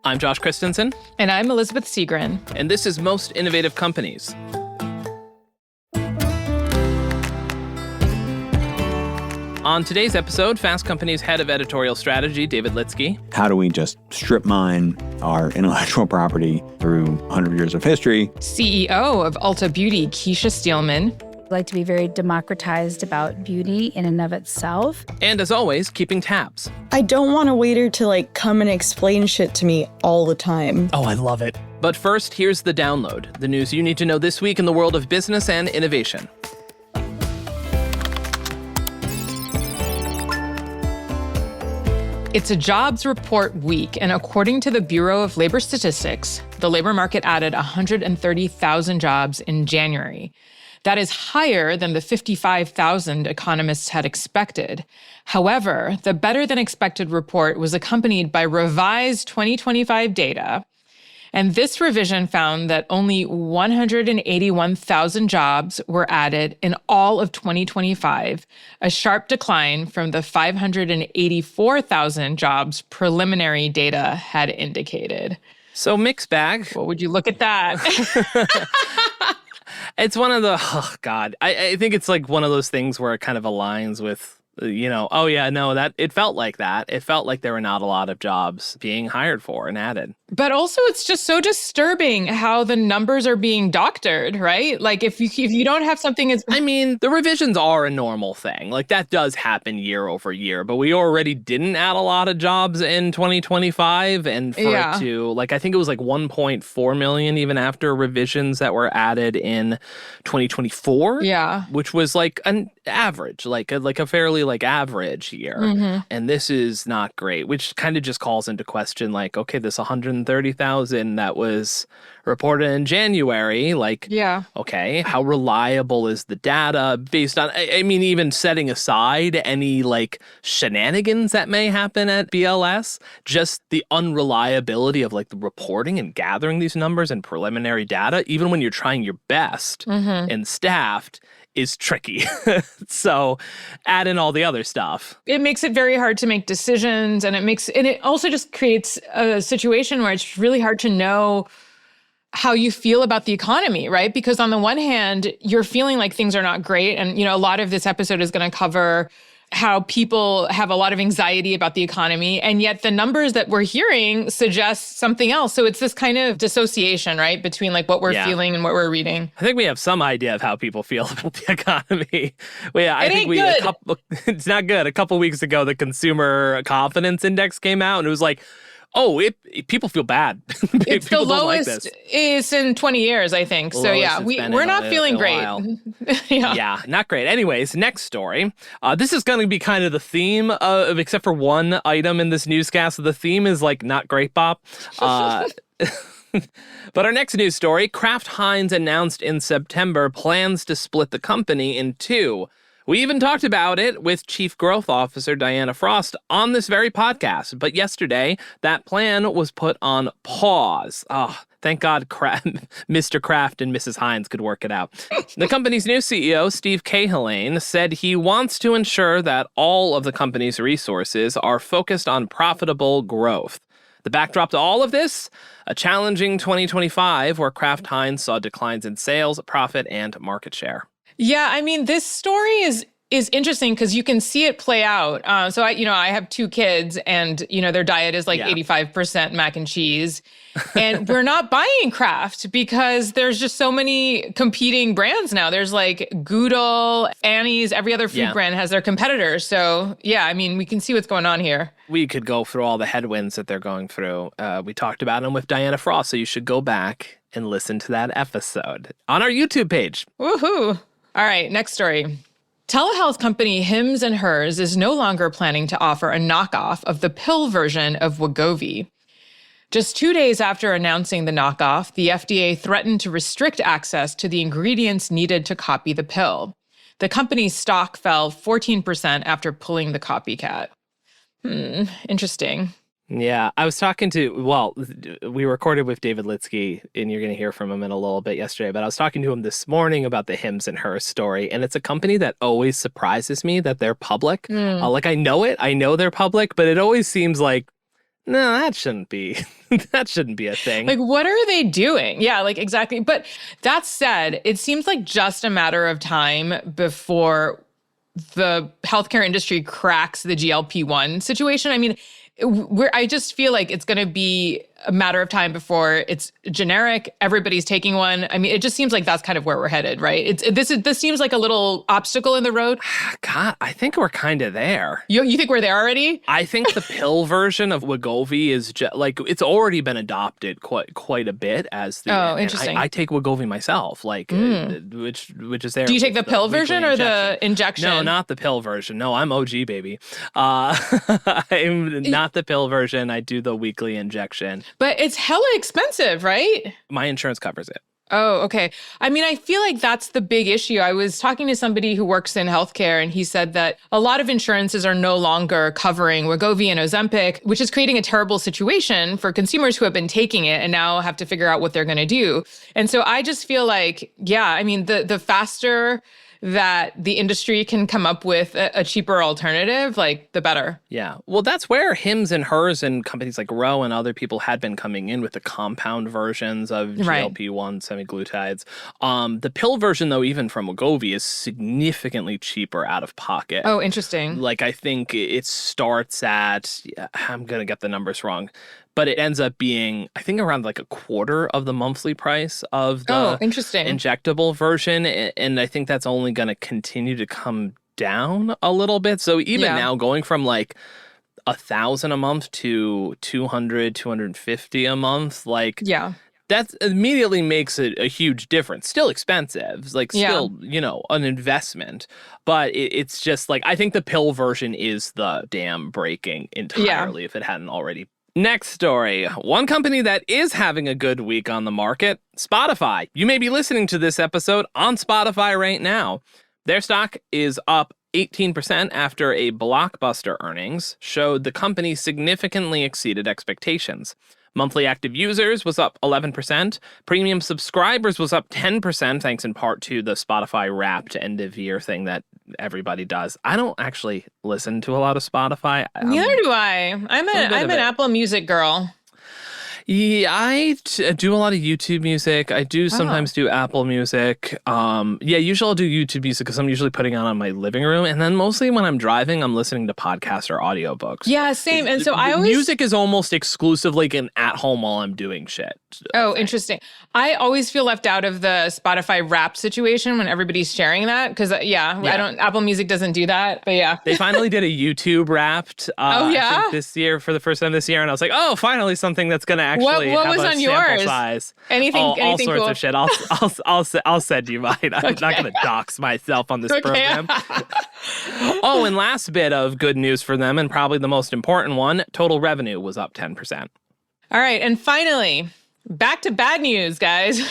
I'm Josh Christensen. And I'm Elizabeth Segran. And this is Most Innovative Companies. On today's episode, Fast Company's head of editorial strategy, David Lidsky. How do we just strip mine our intellectual property through 100 years of history? CEO of Ulta Beauty, Kecia Steelman. I like to be very democratized about beauty in and of itself. And as always, keeping tabs. I don't want a waiter to come and explain shit to me all the time. Oh, I love it. But first, here's the download, the news you need to know this week in the world of business and innovation. It's a jobs report week, and according to the Bureau of Labor Statistics, the labor market added 130,000 jobs in January. That is higher than the 55,000 economists had expected. However, the better-than-expected report was accompanied by revised 2025 data, and this revision found that only 181,000 jobs were added in all of 2025, a sharp decline from the 584,000 jobs preliminary data had indicated. So mixed bag. What would you look at that? It's one of the, I think it's like one of those things where it kind of aligns with, it felt like that. It felt like there were not a lot of jobs being hired for and added. But also it's just so disturbing how the numbers are being doctored, right? Like if you don't have something as... I mean, the revisions are a normal thing. Like that does happen year over year, but we already didn't add a lot of jobs in 2025. And for it to, I think it was 1.4 million even after revisions that were added in 2024. Yeah. Which was an average, a fairly average year. Mm-hmm. And this is not great, which kind of just calls into question, okay, this 130,000 that was reported in January, okay, how reliable is the data based on, I mean, even setting aside any shenanigans that may happen at BLS, just the unreliability of the reporting and gathering these numbers and preliminary data, even when you're trying your best and staffed, is tricky. So add in all the other stuff. It makes it very hard to make decisions, and it also just creates a situation where it's really hard to know how you feel about the economy, right? Because on the one hand, you're feeling like things are not great. And, a lot of this episode is going to cover how people have a lot of anxiety about the economy. And yet the numbers that we're hearing suggest something else. So it's this kind of dissociation, right? Between what we're feeling and what we're reading. I think we have some idea of how people feel about the economy. It's not good. A couple weeks ago, the Consumer Confidence Index came out and it was people feel bad. It's the lowest is in 20 years, I think. So we're not feeling great. Yeah, not great. Anyways, next story. This is going to be kind of the theme of, except for one item in this newscast. The theme is not great, Bob. But our next news story, Kraft Heinz announced in September plans to split the company in two. We even talked about it with Chief Growth Officer Diana Frost on this very podcast. But yesterday, that plan was put on pause. Oh, thank God Mr. Kraft and Mrs. Heinz could work it out. The company's new CEO, Steve Cahillane, said he wants to ensure that all of the company's resources are focused on profitable growth. The backdrop to all of this, a challenging 2025 where Kraft Heinz saw declines in sales, profit, and market share. Yeah, I mean, this story is interesting because you can see it play out. So I have two kids, and their diet is 85% mac and cheese, and we're not buying Kraft because there's just so many competing brands now. There's Goodle, Annie's, every other food brand has their competitors. So yeah, I mean, we can see what's going on here. We could go through all the headwinds that they're going through. We talked about them with Diana Frost, so you should go back and listen to that episode on our YouTube page. Woohoo! All right, next story. Telehealth company Hims & Hers is no longer planning to offer a knockoff of the pill version of Wegovy. Just 2 days after announcing the knockoff, the FDA threatened to restrict access to the ingredients needed to copy the pill. The company's stock fell 14% after pulling the copycat. Interesting. Yeah, I was talking we recorded with David Lidsky, and you're going to hear from him in a little bit yesterday, but I was talking to him this morning about the Hims & Hers story, and it's a company that always surprises me that they're public. I know they're public, but it always seems like No, that shouldn't be. That shouldn't be a thing. Like, what are they doing? Yeah, like exactly. But that said, it seems like just a matter of time before the healthcare industry cracks the GLP-1 situation. I mean, I just feel like it's going to be a matter of time before it's generic. Everybody's taking one. I mean, it just seems like that's kind of where we're headed, right? This seems like a little obstacle in the road. God, I think we're kind of there. You think we're there already? I think the pill version of Wegovy is like it's already been adopted quite a bit as the. Oh, interesting. I take Wegovy myself, like which is there. Do you take the pill version or the injection? No, not the pill version. No, I'm OG baby. I'm not the pill version. I do the weekly injection. But it's hella expensive, right? My insurance covers it. Oh, okay. I mean, I feel like that's the big issue. I was talking to somebody who works in healthcare, and he said that a lot of insurances are no longer covering Wegovy and Ozempic, which is creating a terrible situation for consumers who have been taking it and now have to figure out what they're going to do. And so I just feel like, yeah, I mean, the faster that the industry can come up with a cheaper alternative, like the better. Yeah. Well, that's where Hims and Hers and companies like Ro and other people had been coming in with the compound versions of GLP-1 semaglutides. The pill version, though, even from Wegovy, is significantly cheaper out of pocket. Oh, interesting. Like, I think it starts at, I'm going to get the numbers wrong, but it ends up being, I think, around like a quarter of the monthly price of the injectable version. And I think that's only going to continue to come down a little bit. So even now, going from like $1,000 a month to $200, $250 a month, like that immediately makes a huge difference. Still expensive, like still, an investment. But it's just like, I think the pill version is the dam breaking entirely if it hadn't already. Next story. One company that is having a good week on the market, Spotify. You may be listening to this episode on Spotify right now. Their stock is up 18% after a blockbuster earnings showed the company significantly exceeded expectations. Monthly active users was up 11%. Premium subscribers was up 10%, thanks in part to the Spotify Wrapped end-of-year thing that everybody does. I don't actually listen to a lot of Spotify. Neither do I. I'm an Apple Music girl. Yeah, I do a lot of YouTube music. I do sometimes do Apple Music. Usually I'll do YouTube music because I'm usually putting on my living room. And then mostly when I'm driving, I'm listening to podcasts or audiobooks. Yeah, same. And so I always... Music is almost exclusively at home while I'm doing shit. Oh, interesting. I always feel left out of the Spotify Wrapped situation when everybody's sharing that. Because, I don't... Apple Music doesn't do that. But yeah. They finally did a YouTube Wrapped I think this year, for the first time this year. And I was like, oh, finally something that's going to actually what have was a on sample yours? Size. Anything all sorts cool? of shit. I'll send you mine. I'm not going to dox myself on this program. And last bit of good news for them, and probably the most important one, total revenue was up 10%. All right. And finally, back to bad news, guys.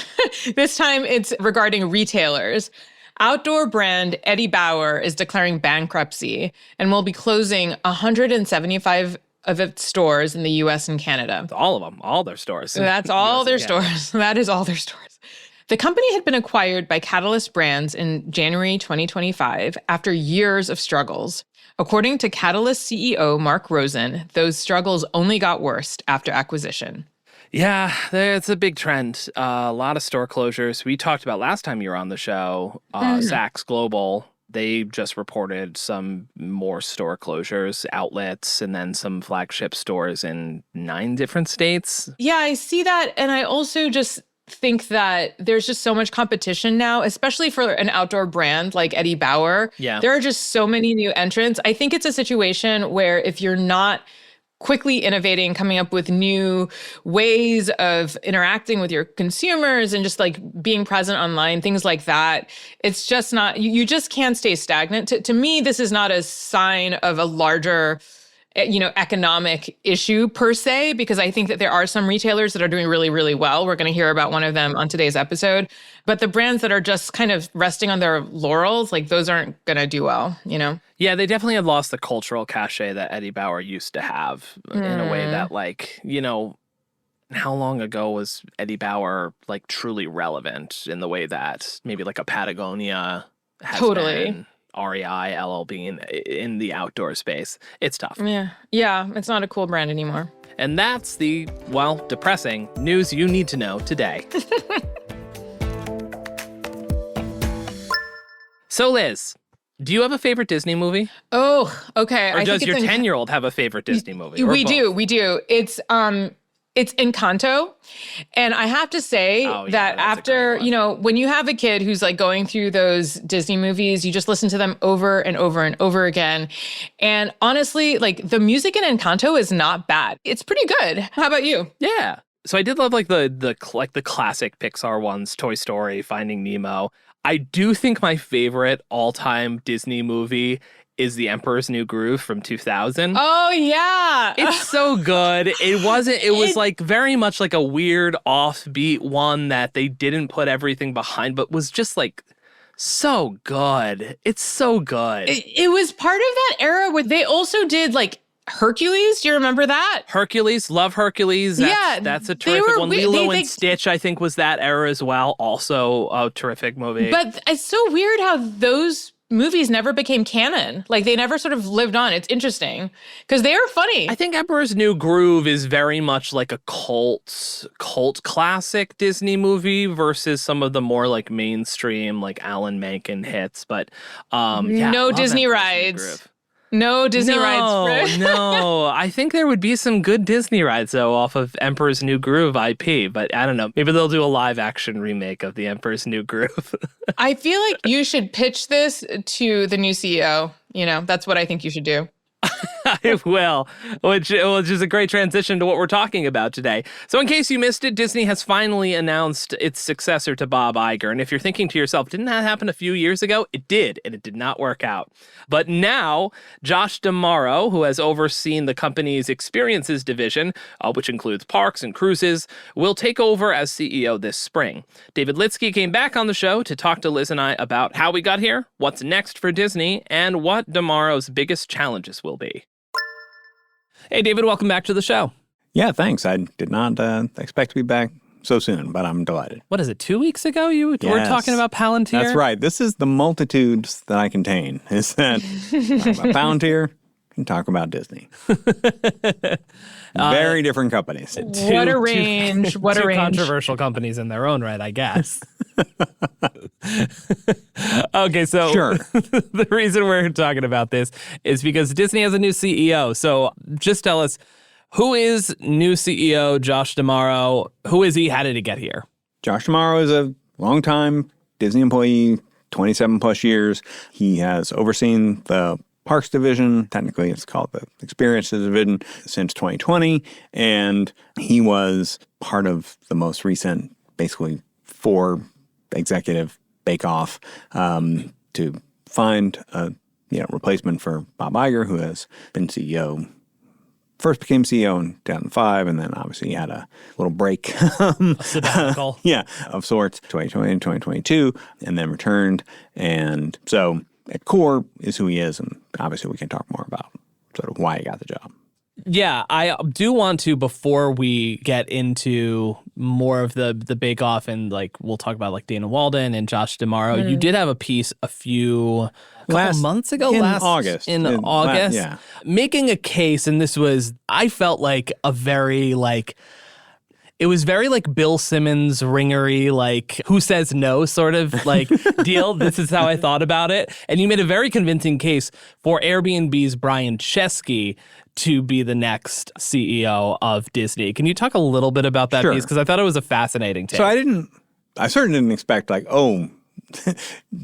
This time it's regarding retailers. Outdoor brand Eddie Bauer is declaring bankruptcy and will be closing 175 of its stores in the U.S. and Canada. All of them, all their stores. That's all their stores. That is all their stores. The company had been acquired by Catalyst Brands in January 2025 after years of struggles. According to Catalyst CEO Mark Rosen, those struggles only got worse after acquisition. Yeah, it's a big trend. A lot of store closures. We talked about last time you were on the show, Saks Global. They just reported some more store closures, outlets, and then some flagship stores in 9 different states. Yeah, I see that. And I also just think that there's just so much competition now, especially for an outdoor brand like Eddie Bauer. Yeah. There are just so many new entrants. I think it's a situation where if you're not quickly innovating, coming up with new ways of interacting with your consumers and just like being present online, things like that. It's just not, you just can't stay stagnant. To me, this is not a sign of a larger, economic issue per se, because I think that there are some retailers that are doing really, really well. We're going to hear about one of them on today's episode. But the brands that are just kind of resting on their laurels, like those aren't going to do well, Yeah, they definitely have lost the cultural cachet that Eddie Bauer used to have in a way that, how long ago was Eddie Bauer, truly relevant in the way that maybe a Patagonia has been, REI, LL Bean in the outdoor space? It's tough. Yeah, it's not a cool brand anymore. And that's the, well, depressing news you need to know today. So, Liz, do you have a favorite Disney movie? Oh, okay. Or does your 10-year-old have a favorite Disney movie? We do. It's Encanto. And I have to say that after, when you have a kid who's like going through those Disney movies, you just listen to them over and over and over again. And honestly, like the music in Encanto is not bad. It's pretty good. How about you? Yeah. So I did love like the classic Pixar ones, Toy Story, Finding Nemo. I do think my favorite all-time Disney movie is The Emperor's New Groove from 2000. Oh, yeah. It's so good. It was like very much like a weird offbeat one that they didn't put everything behind, but was just like so good. It's so good. It was part of that era where they also did like Hercules. Do you remember that? Hercules. Love Hercules. That's a terrific one. Lilo and Stitch, I think, was that era as well. Also a terrific movie. But it's so weird how those movies never became canon. Like they never sort of lived on. It's interesting because they are funny. I think Emperor's New Groove is very much like a cult classic Disney movie versus some of the more like mainstream like Alan Menken hits. But no Disney rides. No Disney rides. No. I think there would be some good Disney rides, though, off of Emperor's New Groove IP. But I don't know. Maybe they'll do a live-action remake of the Emperor's New Groove. I feel like you should pitch this to the new CEO. That's what I think you should do. I will, which is a great transition to what we're talking about today. So in case you missed it, Disney has finally announced its successor to Bob Iger. And if you're thinking to yourself, didn't that happen a few years ago? It did, and it did not work out. But now, Josh D'Amaro, who has overseen the company's experiences division, which includes parks and cruises, will take over as CEO this spring. David Lidsky came back on the show to talk to Liz and I about how we got here, what's next for Disney, and what D'Amaro's biggest challenges will be. Hey, David, welcome back to the show. Yeah, thanks. I did not expect to be back so soon, but I'm delighted. What is it, 2 weeks ago you were talking about Palantir? That's right. This is the multitudes that I contain. Is that talk about Palantir and talk about Disney. Very different companies. What a range. Two controversial companies in their own right, I guess. Okay, so sure. The reason we're talking about this is because Disney has a new CEO. So just tell us, who is new CEO Josh D'Amaro? Who is he? How did he get here? Josh D'Amaro is a longtime Disney employee, 27 plus years. He has overseen the Parks Division, technically it's called the Experiences Division, since 2020. And he was part of the most recent, basically 4 executive bake-off to find a replacement for Bob Iger, who has been CEO. First became CEO in 2005, and then obviously he had a little break. A sabbatical. Of sorts, 2020 and 2022, and then returned. And so at core is who he is, and obviously we can talk more about sort of why he got the job. Yeah, I do want to, before we get into more of the bake-off and like we'll talk about like Dana Walden and Josh D'Amaro, you did have a piece a couple months ago, in August, making a case, and this was, I felt like a very like, it was very like Bill Simmons ringery, like who says no sort of like deal. This is how I thought about it. And you made a very convincing case for Airbnb's Brian Chesky to be the next CEO of Disney. Can you talk a little bit about that piece? Because I thought it was a fascinating take. So I certainly didn't expect like,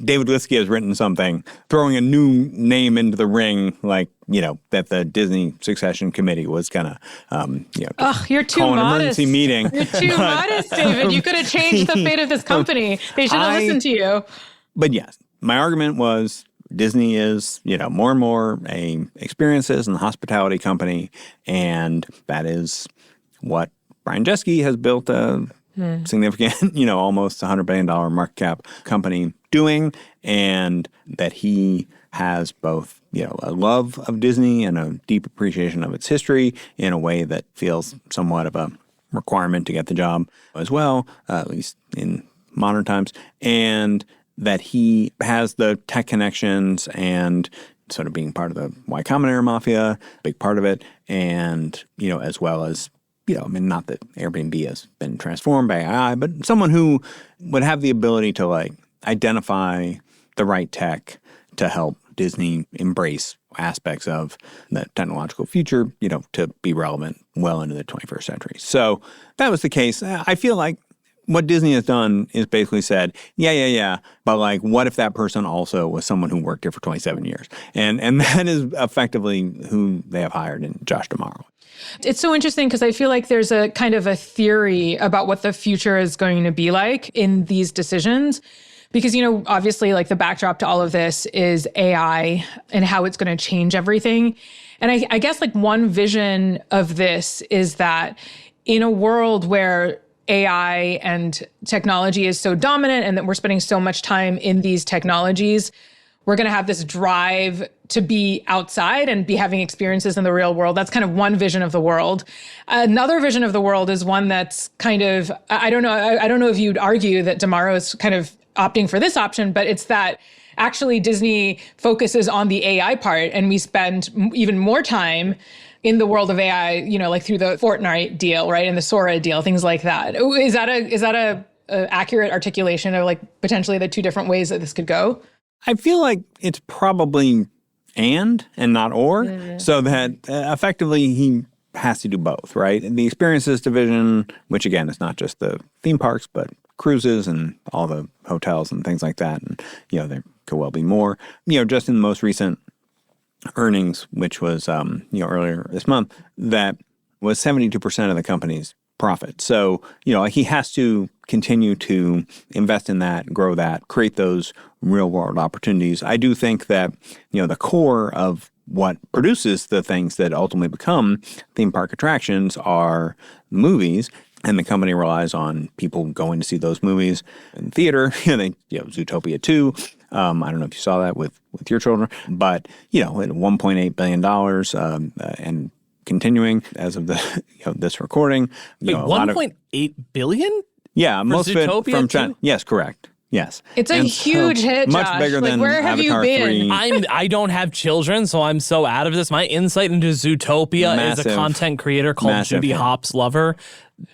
David Lidsky has written something, throwing a new name into the ring, like, that the Disney Succession Committee was going to, you're too call an modest. emergency meeting. You're too modest, David. You could have changed the fate of this company. They should have listened to you. But yes, my argument was Disney is, more and more a experiences and hospitality company, and that is what Brian Chesky has built a significant, almost $100 billion market cap company doing, and that he has both, a love of Disney and a deep appreciation of its history in a way that feels somewhat of a requirement to get the job as well, at least in modern times, and that he has the tech connections and sort of being part of the Y Combinator Mafia, big part of it, and, as well as, not that Airbnb has been transformed by AI, but someone who would have the ability to, like, identify the right tech to help Disney embrace aspects of the technological future, to be relevant well into the 21st century. So that was the case. I feel like what Disney has done is basically said, yeah, but like, what if that person also was someone who worked here for 27 years? And that is effectively who they have hired in Josh D'Amaro. It's so interesting because I feel like there's a kind of a theory about what the future is going to be like in these decisions. Because, obviously, like the backdrop to all of this is AI and how it's going to change everything. And I guess like one vision of this is that in a world where AI and technology is so dominant and that we're spending so much time in these technologies, we're going to have this drive to be outside and be having experiences in the real world. That's kind of one vision of the world. Another vision of the world is one that's kind of, I don't know if you'd argue that D'Amaro is kind of opting for this option, but it's that actually Disney focuses on the AI part and we spend even more time in the world of AI, like through the Fortnite deal, right? And the Sora deal, things like that. Is that a accurate articulation of like potentially the two different ways that this could go? I feel like it's probably and not or, so that effectively he has to do both, right? The experiences division, which again is not just the theme parks, but cruises and all the hotels and things like that. And, there could well be more. Just in the most recent earnings, which was, earlier this month, that was 72% of the company's profit. So, he has to continue to invest in that, grow that, create those real world opportunities. I do think that, the core of what produces the things that ultimately become theme park attractions are movies. And the company relies on people going to see those movies in theater. Zootopia 2. I don't know if you saw that with your children, but at $1.8 billion and continuing as of the this recording. Wait, $1.8 billion? Yeah, most of it Zootopia from 2? China. Yes, correct. Yes. It's a huge hit, much Josh. bigger than where have Avatar you been? 3. I don't have children, so I'm so out of this. My insight into Zootopia is a Massive. content creator called Massive. Judy Hopps Lover.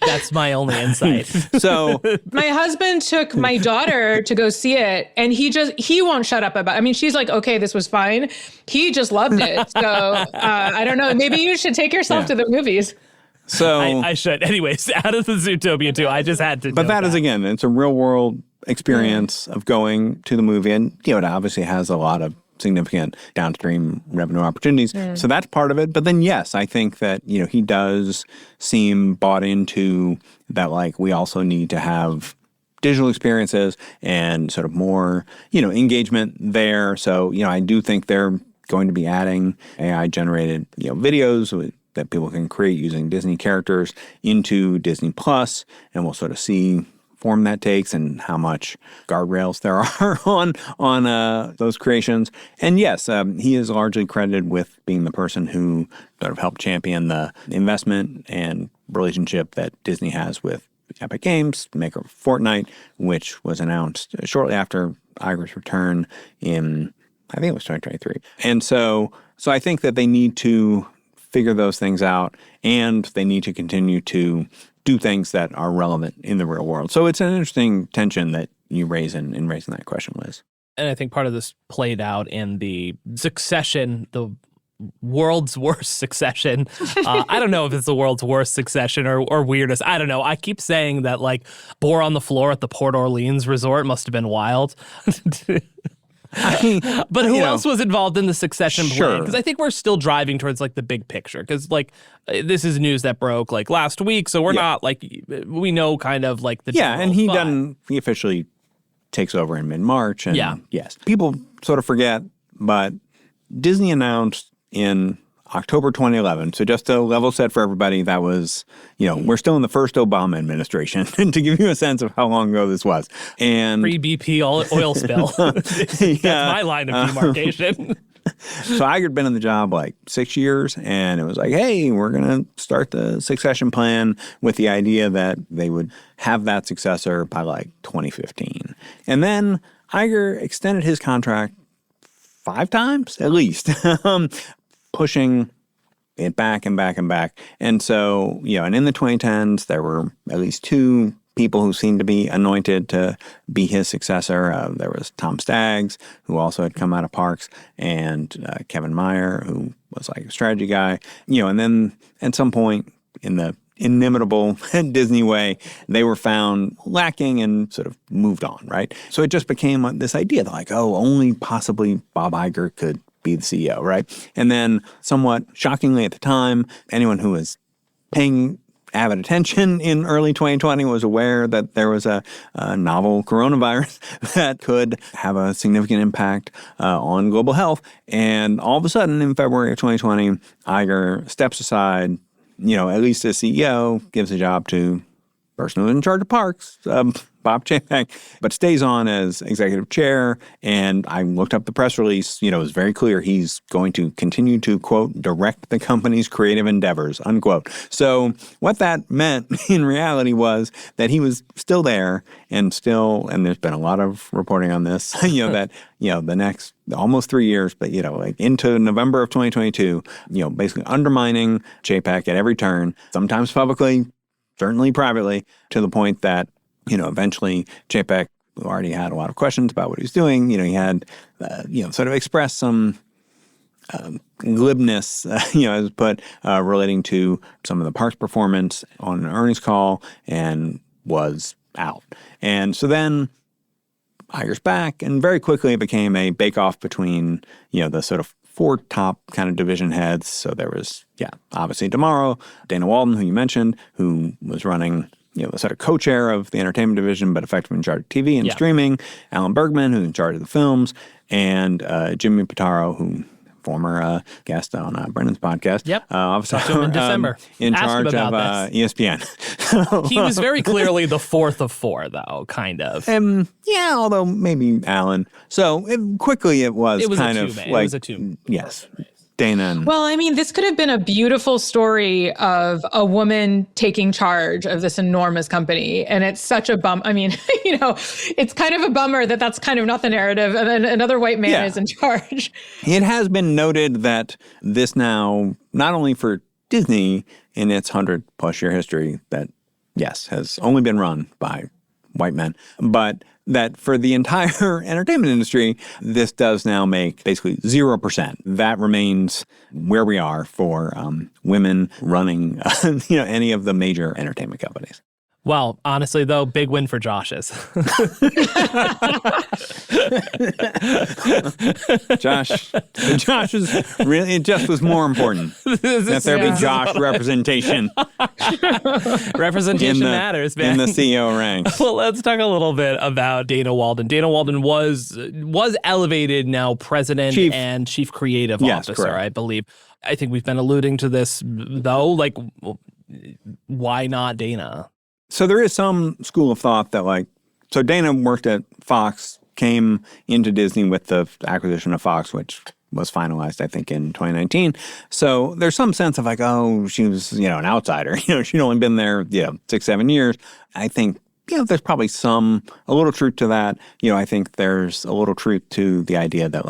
That's my only insight. So My husband took my daughter to go see it, and he won't shut up about it. I mean, she's like, okay, this was fine. He just loved it. So I don't know. Maybe you should take yourself to the movies. So I should. Anyways, out of the Zootopia 2, I just had to. But that is, again, it's a real world experience of going to the movie. And, it obviously has a lot of significant downstream revenue opportunities. So that's part of it. But then, yes, I think that, he does seem bought into that, like, we also need to have digital experiences and sort of more, engagement there. So, I do think they're going to be adding AI-generated, videos that people can create using Disney characters into Disney Plus, and we'll sort of see form that takes and how much guardrails there are on those creations. And yes, he is largely credited with being the person who sort of helped champion the investment and relationship that Disney has with Epic Games, maker of Fortnite, which was announced shortly after Iger's return in, I think it was 2023. And so I think that they need to figure those things out, and they need to continue to do things that are relevant in the real world. So it's an interesting tension that you raise in raising that question, Liz. And I think part of this played out in the Succession, the world's worst Succession. I don't know if it's the world's worst Succession or weirdest. I don't know. I keep saying that, like, Bore on the Floor at the Port Orleans Resort must have been wild. But who else was involved in the Succession plan? Because I think we're still driving towards, like, the big picture. Because, like, this is news that broke, like, last week. So we're not, like, we know kind of, like, the general, and he officially takes over in mid-March. And yes, people sort of forget, but Disney announced in October 2011. So just to level set for everybody, that was, we're still in the first Obama administration, to give you a sense of how long ago this was. And pre-BP oil spill. That's my line of demarcation. So Iger had been in the job like 6 years, and it was like, hey, we're going to start the succession plan with the idea that they would have that successor by like 2015. And then Iger extended his contract 5 times at least, pushing it back and back and back. And so, and in the 2010s, there were at least 2 people who seemed to be anointed to be his successor. There was Tom Staggs, who also had come out of Parks, and Kevin Meyer, who was like a strategy guy. And then at some point in the inimitable Disney way, they were found lacking and sort of moved on, right? So it just became this idea that like, only possibly Bob Iger could be the CEO, right? And then somewhat shockingly at the time, anyone who was paying avid attention in early 2020 was aware that there was a novel coronavirus that could have a significant impact on global health. And all of a sudden, in February of 2020, Iger steps aside, at least as CEO, gives a job to the person who's in charge of Parks, Bob Chapek, but stays on as executive chair. And I looked up the press release. It was very clear he's going to continue to, quote, direct the company's creative endeavors, unquote. So what that meant in reality was that he was still there and there's been a lot of reporting on this, that, the next almost 3 years, but, like into November of 2022, basically undermining Chapek at every turn, sometimes publicly, certainly privately, to the point that, eventually Chapek, who already had a lot of questions about what he was doing, he had, sort of expressed some glibness, as put, relating to some of the Parks performance on an earnings call and was out. And so then Iger's back, and very quickly it became a bake-off between, the sort of 4 top kind of division heads. So there was, obviously tomorrow, Dana Walden, who you mentioned, who was running, the sort of co-chair of the entertainment division, but effectively in charge of TV and streaming. Alan Bergman, who's in charge of the films, and Jimmy Pitaro, who former guest on Brendan's podcast. Yep. Talked to him in December. In charge of ESPN. He was very clearly the 4th of 4, though, kind of. Although maybe Alan. So quickly it was kind of like... It was a two. Yes. Dana. Well, I mean, this could have been a beautiful story of a woman taking charge of this enormous company. And it's such a bum. I mean, it's kind of a bummer that that's kind of not the narrative. And another white man is in charge. It has been noted that this now, not only for Disney in its 100-plus year history, that, yes, has only been run by white men, but that for the entire entertainment industry, this does now make basically 0%. That remains where we are for women running, any of the major entertainment companies. Well, honestly, though, big win for Josh's. Josh's really, it just was more important that there be Josh representation. Representation matters, man. In the CEO ranks. Well, let's talk a little bit about Dana Walden. Dana Walden was elevated now president and chief creative officer, correct. I believe. I think we've been alluding to this, though. Like, why not Dana? So there is some school of thought that so Dana worked at Fox, came into Disney with the acquisition of Fox, which was finalized, I think, in 2019. So there's some sense of she was, an outsider. She'd only been there, 6-7 years. I think, there's probably a little truth to that. I think there's a little truth to the idea that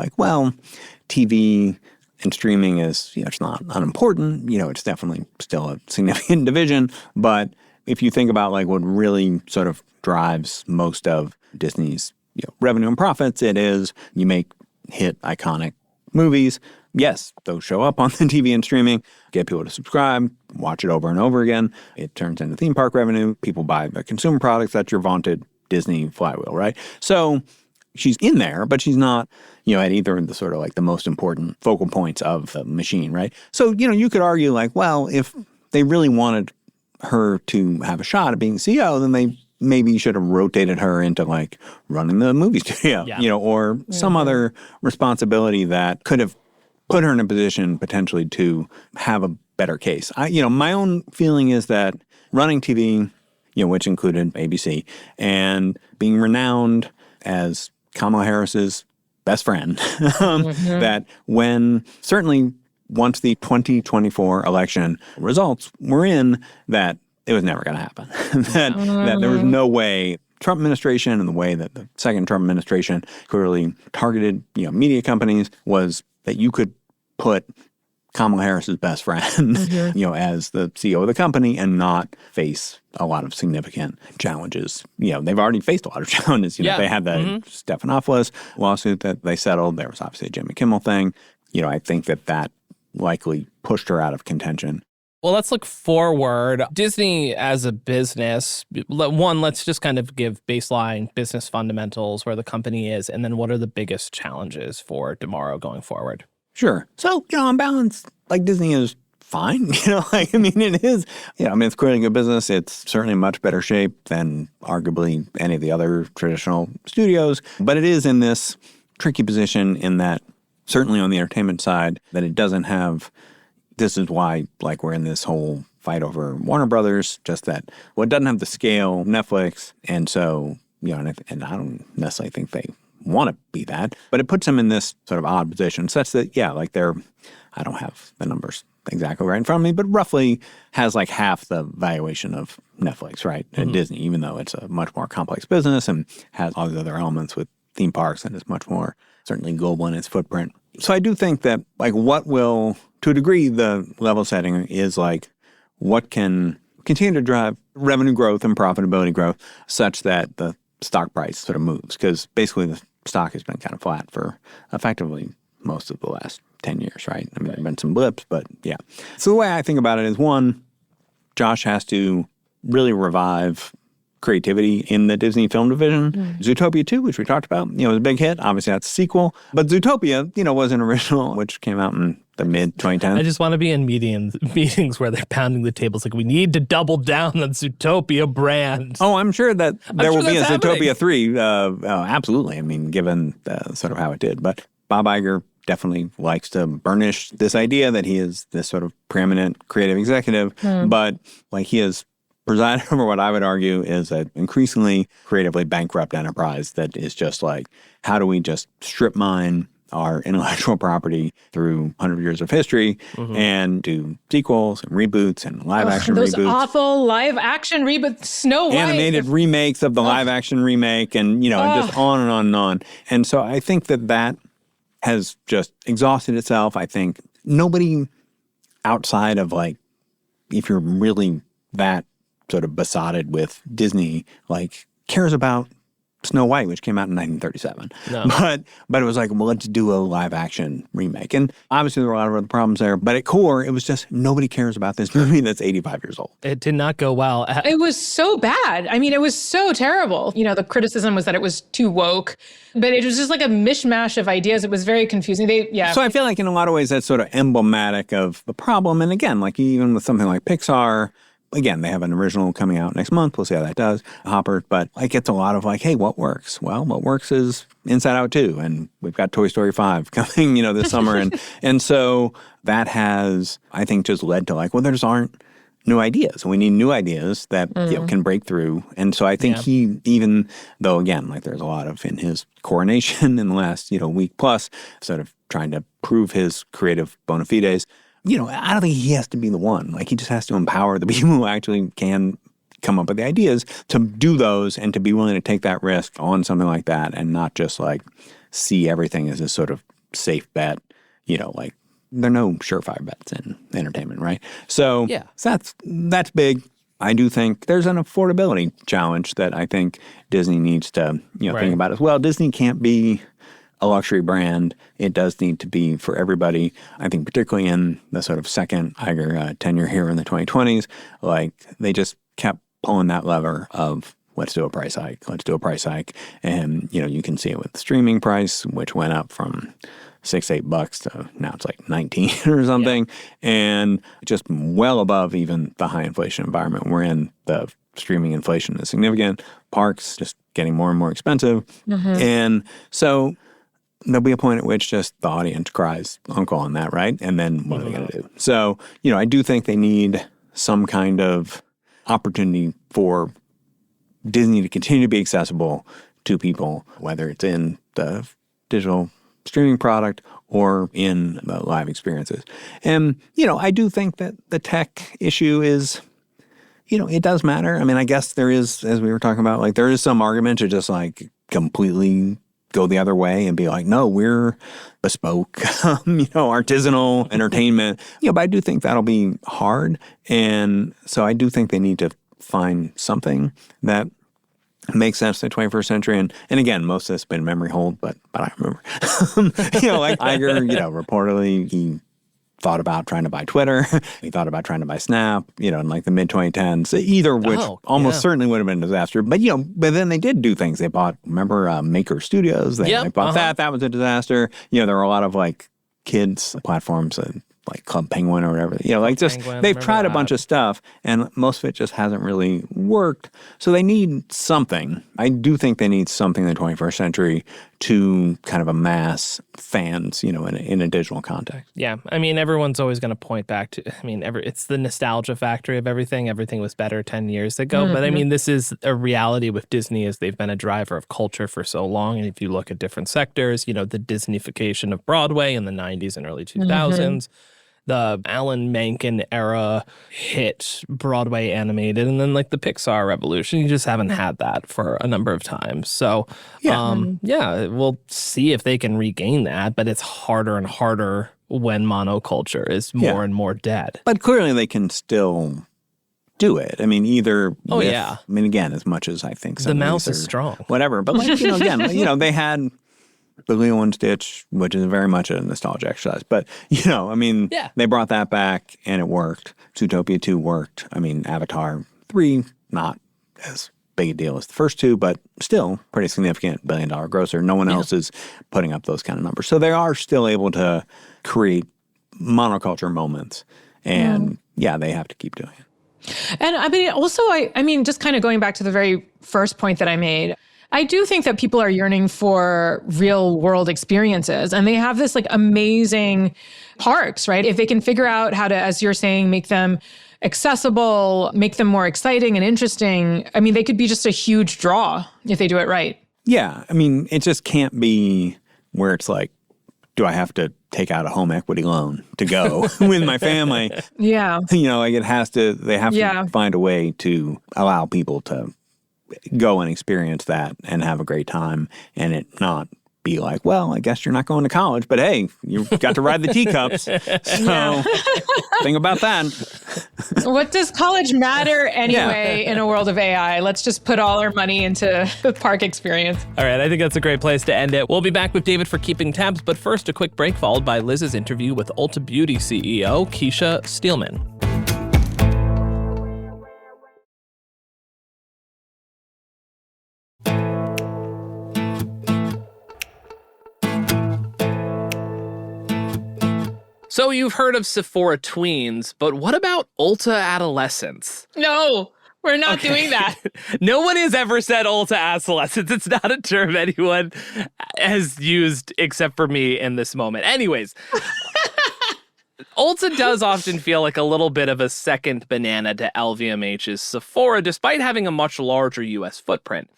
TV and streaming is, it's not unimportant. It's definitely still a significant division, but if you think about what really sort of drives most of Disney's revenue and profits, it is you make hit iconic movies. Yes, those show up on the TV and streaming, get people to subscribe, watch it over and over again. It turns into theme park revenue. People buy the consumer products. That's your vaunted Disney flywheel, right? So she's in there, but she's not, at either of the sort of the most important focal points of the machine, right? So, you could argue if they really wanted her to have a shot at being CEO, then they maybe should have rotated her into running the movie studio, or some other responsibility that could have put her in a position potentially to have a better case. My own feeling is that running TV, which included ABC, and being renowned as Kamala Harris's best friend, that certainly once the 2024 election results were in, that it was never going to happen. that there was no way Trump administration and the way that the second Trump administration clearly targeted, media companies was that you could put Kamala Harris's best friend, as the CEO of the company and not face a lot of significant challenges. They've already faced a lot of challenges. They had the Stephanopoulos lawsuit that they settled. There was obviously a Jimmy Kimmel thing. I think that likely pushed her out of contention. Well, let's look forward. Disney as a business, let's just kind of give baseline business fundamentals, where the company is, and then what are the biggest challenges for tomorrow going forward? Sure. So, on balance, Disney is fine. It is, it's clearly a good business. It's certainly in much better shape than arguably any of the other traditional studios. But it is in this tricky position in that, certainly on the entertainment side, that it doesn't have. This is why, we're in this whole fight over Warner Brothers, just that, it doesn't have the scale of Netflix. And so, and I don't necessarily think they want to be that, but it puts them in this sort of odd position such that, they're, I don't have the numbers exactly right in front of me, but roughly has half the valuation of Netflix, right? And Disney, even though it's a much more complex business and has all the other elements with theme parks and is much more certainly global in its footprint. So I do think that, what will, to a degree, the level setting is what can continue to drive revenue growth and profitability growth such that the stock price sort of moves. Because basically the stock has been kind of flat for effectively most of the last 10 years, right? There have been some blips, but yeah. So the way I think about it is, one, Josh has to really revive creativity in the Disney film division. Zootopia 2, which we talked about, was a big hit. Obviously, that's a sequel. But Zootopia, was an original, which came out in the mid-2010s. I just want to be in meetings where they're pounding the tables we need to double down on Zootopia brand. Oh, I'm sure that there will be a happening. Zootopia 3. Absolutely. Given sort of how it did. But Bob Iger definitely likes to burnish this idea that he is this sort of preeminent creative executive. But he is presided over what I would argue is an increasingly creatively bankrupt enterprise that is just how do we just strip mine our intellectual property through 100 years of history and do sequels and reboots and live-action reboots. Those awful live-action reboots, Snow White. Animated remakes of the live-action remake and, just on and on and on. And so I think that has just exhausted itself. I think nobody outside of, if you're really that sort of besotted with Disney, cares about Snow White, which came out in 1937. No. But it was let's do a live action remake. And obviously there were a lot of other problems there. But at core, it was just nobody cares about this movie that's 85 years old. It did not go well. It was so bad. It was so terrible. The criticism was that it was too woke, but it was just a mishmash of ideas. It was very confusing. So I feel in a lot of ways that's sort of emblematic of the problem. And again, even with something like Pixar, again, they have an original coming out next month. We'll see how that does. Hopper. But it's a lot of hey, what works? Well, what works is Inside Out 2. And we've got Toy Story 5 coming, this summer. And so that has, I think, just led to there just aren't new ideas. We need new ideas that can break through. And so I think he, even though, again, there's a lot of in his coronation in the last, week plus, sort of trying to prove his creative bona fides, I don't think he has to be the one. He just has to empower the people who actually can come up with the ideas to do those and to be willing to take that risk on something like that and not just see everything as a sort of safe bet. There are no surefire bets in entertainment, right? So that's big. I do think there's an affordability challenge that I think Disney needs to think about as well. Disney can't be a luxury brand. It does need to be for everybody. I think particularly in the sort of second Iger tenure here in the 2020s, they just kept pulling that lever of let's do a price hike. And, you can see it with the streaming price, which went up from $6-8 to now it's 19 or something. Yeah. And just well above even the high inflation environment we're in. The streaming inflation is significant. Parks just getting more and more expensive. And so there'll be a point at which just the audience cries uncle on that, right? And then what are they going to do? So, I do think they need some kind of opportunity for Disney to continue to be accessible to people, whether it's in the digital streaming product or in the live experiences. And, I do think that the tech issue is, it does matter. I mean, I guess there is, as we were talking about, like there is some argument to just like completely go the other way and be like, no, we're bespoke, artisanal entertainment. But I do think that'll be hard. And so I do think they need to find something that makes sense in the 21st century. And again, most of this has been memory hold, but I remember. Like Iger, reportedly he thought about trying to buy Twitter. He thought about trying to buy Snap, in like the mid-2010s, either of which almost certainly would have been a disaster. But, but then they did do things. They bought, remember, Maker Studios? They bought that. That was a disaster. There were a lot of like kids platforms like Club Penguin or whatever. They've tried a bunch of stuff and most of it just hasn't really worked. So they need something. I do think they need something in the 21st century to kind of amass fans, in a digital context. Yeah. I mean, everyone's always going to point back to, it's the nostalgia factory of everything. Everything was better 10 years ago. Mm-hmm. But I mean, this is a reality with Disney as they've been a driver of culture for so long. And if you look at different sectors, the Disneyfication of Broadway in the 90s and early 2000s, mm-hmm. the Alan Menken era hit Broadway animated, and then like the Pixar revolution. You just haven't had that for a number of times. So, we'll see if they can regain that, but it's harder and harder when monoculture is more and more dead. But clearly they can still do it. I mean, either again, as much as I think the mouse is strong. Whatever. But like, again, they had the Lilo and Stitch, which is very much a nostalgia exercise. But, they brought that back and it worked. Zootopia 2 worked. I mean, Avatar 3, not as big a deal as the first two, but still pretty significant billion-dollar grosser. No one else is putting up those kind of numbers. So they are still able to create monoculture moments. And, they have to keep doing it. And I mean, also, I mean, just kind of going back to the very first point that I made, I do think that people are yearning for real world experiences, and they have this like amazing parks, right? If they can figure out how to, as you're saying, make them accessible, make them more exciting and interesting, I mean, they could be just a huge draw if they do it right. Yeah. I mean, it just can't be where it's like, do I have to take out a home equity loan to go with my family? Yeah. Like they have to find a way to allow people to go and experience that and have a great time and it not be like, well, I guess you're not going to college, but hey, you got to ride the teacups. So think about that. What does college matter anyway in a world of AI? Let's just put all our money into the park experience. All right, I think that's a great place to end it. We'll be back with David for Keeping Tabs, but first a quick break followed by Liz's interview with Ulta Beauty CEO Kecia Steelman. So you've heard of Sephora tweens, but what about Ulta adolescents? No, we're not doing that. No one has ever said Ulta adolescents. It's not a term anyone has used except for me in this moment. Anyways, Ulta does often feel like a little bit of a second banana to LVMH's Sephora, despite having a much larger U.S. footprint.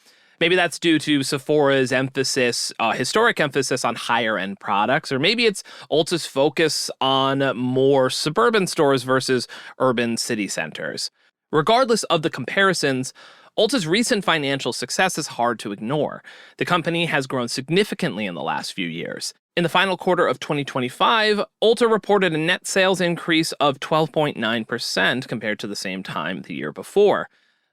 Maybe that's due to Sephora's historic emphasis on higher-end products, or maybe it's Ulta's focus on more suburban stores versus urban city centers. Regardless of the comparisons, Ulta's recent financial success is hard to ignore. The company has grown significantly in the last few years. In the final quarter of 2025, Ulta reported a net sales increase of 12.9% compared to the same time the year before.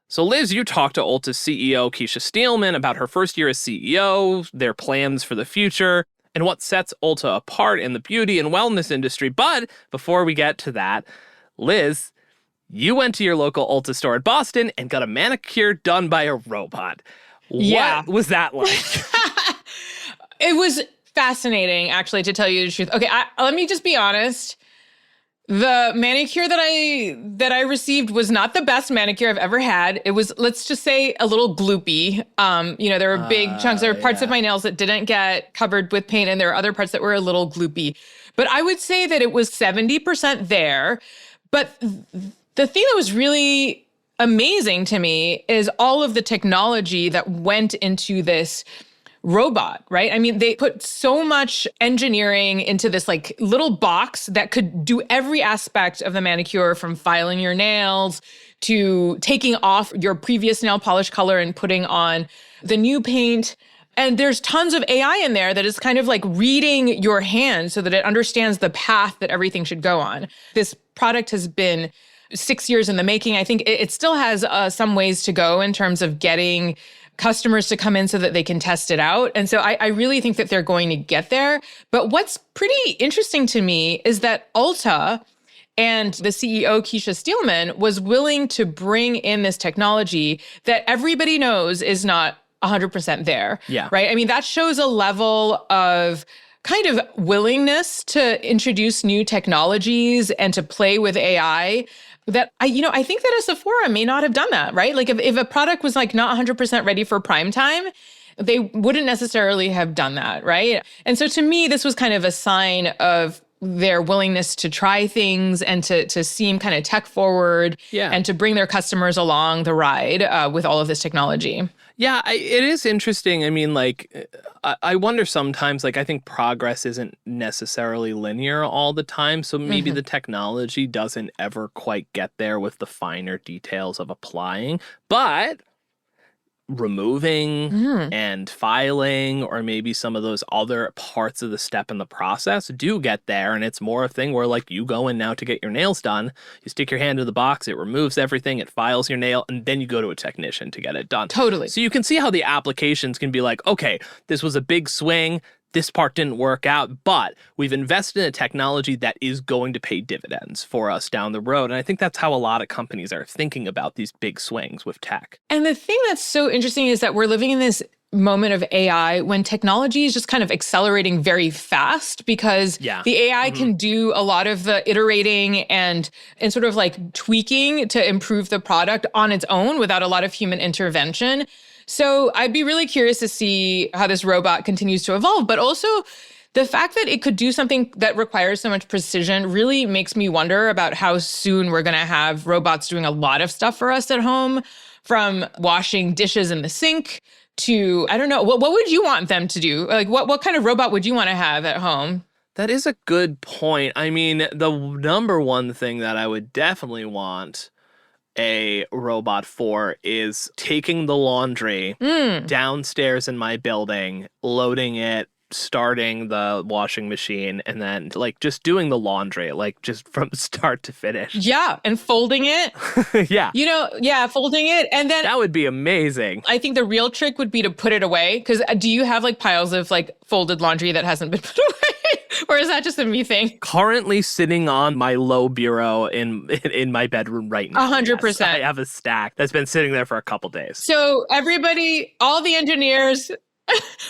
So Liz, you talked to Ulta's CEO, Kecia Steelman, about her first year as CEO, their plans for the future, and what sets Ulta apart in the beauty and wellness industry. But before we get to that, Liz, you went to your local Ulta store in Boston and got a manicure done by a robot. What was that like? It was fascinating, actually, to tell you the truth. Okay, let me just be honest. The manicure that I received was not the best manicure I've ever had. It was, let's just say, a little gloopy. There were big chunks. There were parts of my nails that didn't get covered with paint, and there were other parts that were a little gloopy. But I would say that it was 70% there. But the thing that was really amazing to me is all of the technology that went into this robot, right? I mean, they put so much engineering into this like little box that could do every aspect of the manicure, from filing your nails to taking off your previous nail polish color and putting on the new paint. And there's tons of AI in there that is kind of like reading your hand so that it understands the path that everything should go on. This product has been 6 years in the making. I think it still has some ways to go in terms of getting customers to come in so that they can test it out. And so I really think that they're going to get there. But what's pretty interesting to me is that Ulta and the CEO, Kecia Steelman, was willing to bring in this technology that everybody knows is not 100% there. Yeah. Right? I mean, that shows a level of kind of willingness to introduce new technologies and to play with AI that I think that a Sephora may not have done that, right? Like if a product was like not 100% ready for prime time, they wouldn't necessarily have done that, right? And so to me, this was kind of a sign of their willingness to try things and to seem kind of tech forward and to bring their customers along the ride with all of this technology. Yeah, it is interesting. I mean, like, I wonder sometimes, like, I think progress isn't necessarily linear all the time. So maybe the technology doesn't ever quite get there with the finer details of applying. But removing and filing, or maybe some of those other parts of the step in the process do get there. And it's more a thing where, like, you go in now to get your nails done, you stick your hand in the box, it removes everything, it files your nail, and then you go to a technician to get it done. Totally. So you can see how the applications can be like, okay, this was a big swing, this part didn't work out, but we've invested in a technology that is going to pay dividends for us down the road. And I think that's how a lot of companies are thinking about these big swings with tech. And the thing that's so interesting is that we're living in this moment of AI when technology is just kind of accelerating very fast, because the AI can do a lot of the iterating and sort of like tweaking to improve the product on its own without a lot of human intervention. So I'd be really curious to see how this robot continues to evolve, but also the fact that it could do something that requires so much precision really makes me wonder about how soon we're going to have robots doing a lot of stuff for us at home, from washing dishes in the sink to, I don't know, what would you want them to do? Like what kind of robot would you want to have at home? That is a good point. I mean, the number one thing that I would definitely want a robot for is taking the laundry downstairs in my building, loading it, starting the washing machine, and then like just doing the laundry, like just from start to finish. Yeah, and folding it. Folding it. And then that would be amazing. I think the real trick would be to put it away, because do you have like piles of like folded laundry that hasn't been put away? Or is that just a me thing? Currently sitting on my low bureau in my bedroom right now. 100%. Yes. I have a stack that's been sitting there for a couple days. So everybody, all the engineers,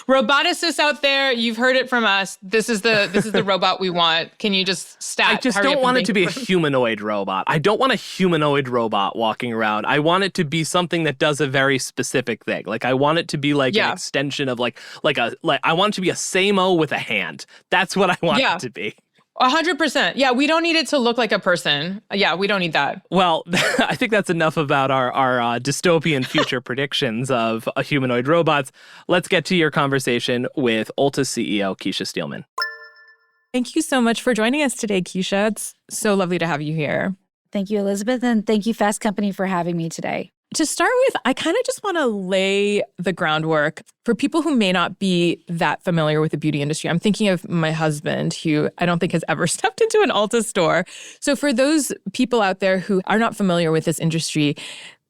roboticists out there, you've heard it from us. This is the robot we want. Can you just stat? I just don't want it to be a humanoid robot. I don't want a humanoid robot walking around. I want it to be something that does a very specific thing. Like I want it to be like an extension of like I want it to be a Samo with a hand. That's what I want it to be. 100%. Yeah, we don't need it to look like a person. Yeah, we don't need that. Well, I think that's enough about our dystopian future predictions of humanoid robots. Let's get to your conversation with Ulta CEO Kecia Steelman. Thank you so much for joining us today, Kecia. It's so lovely to have you here. Thank you, Elizabeth, and thank you, Fast Company, for having me today. To start with, I kind of just want to lay the groundwork for people who may not be that familiar with the beauty industry. I'm thinking of my husband, who I don't think has ever stepped into an Ulta store. So for those people out there who are not familiar with this industry,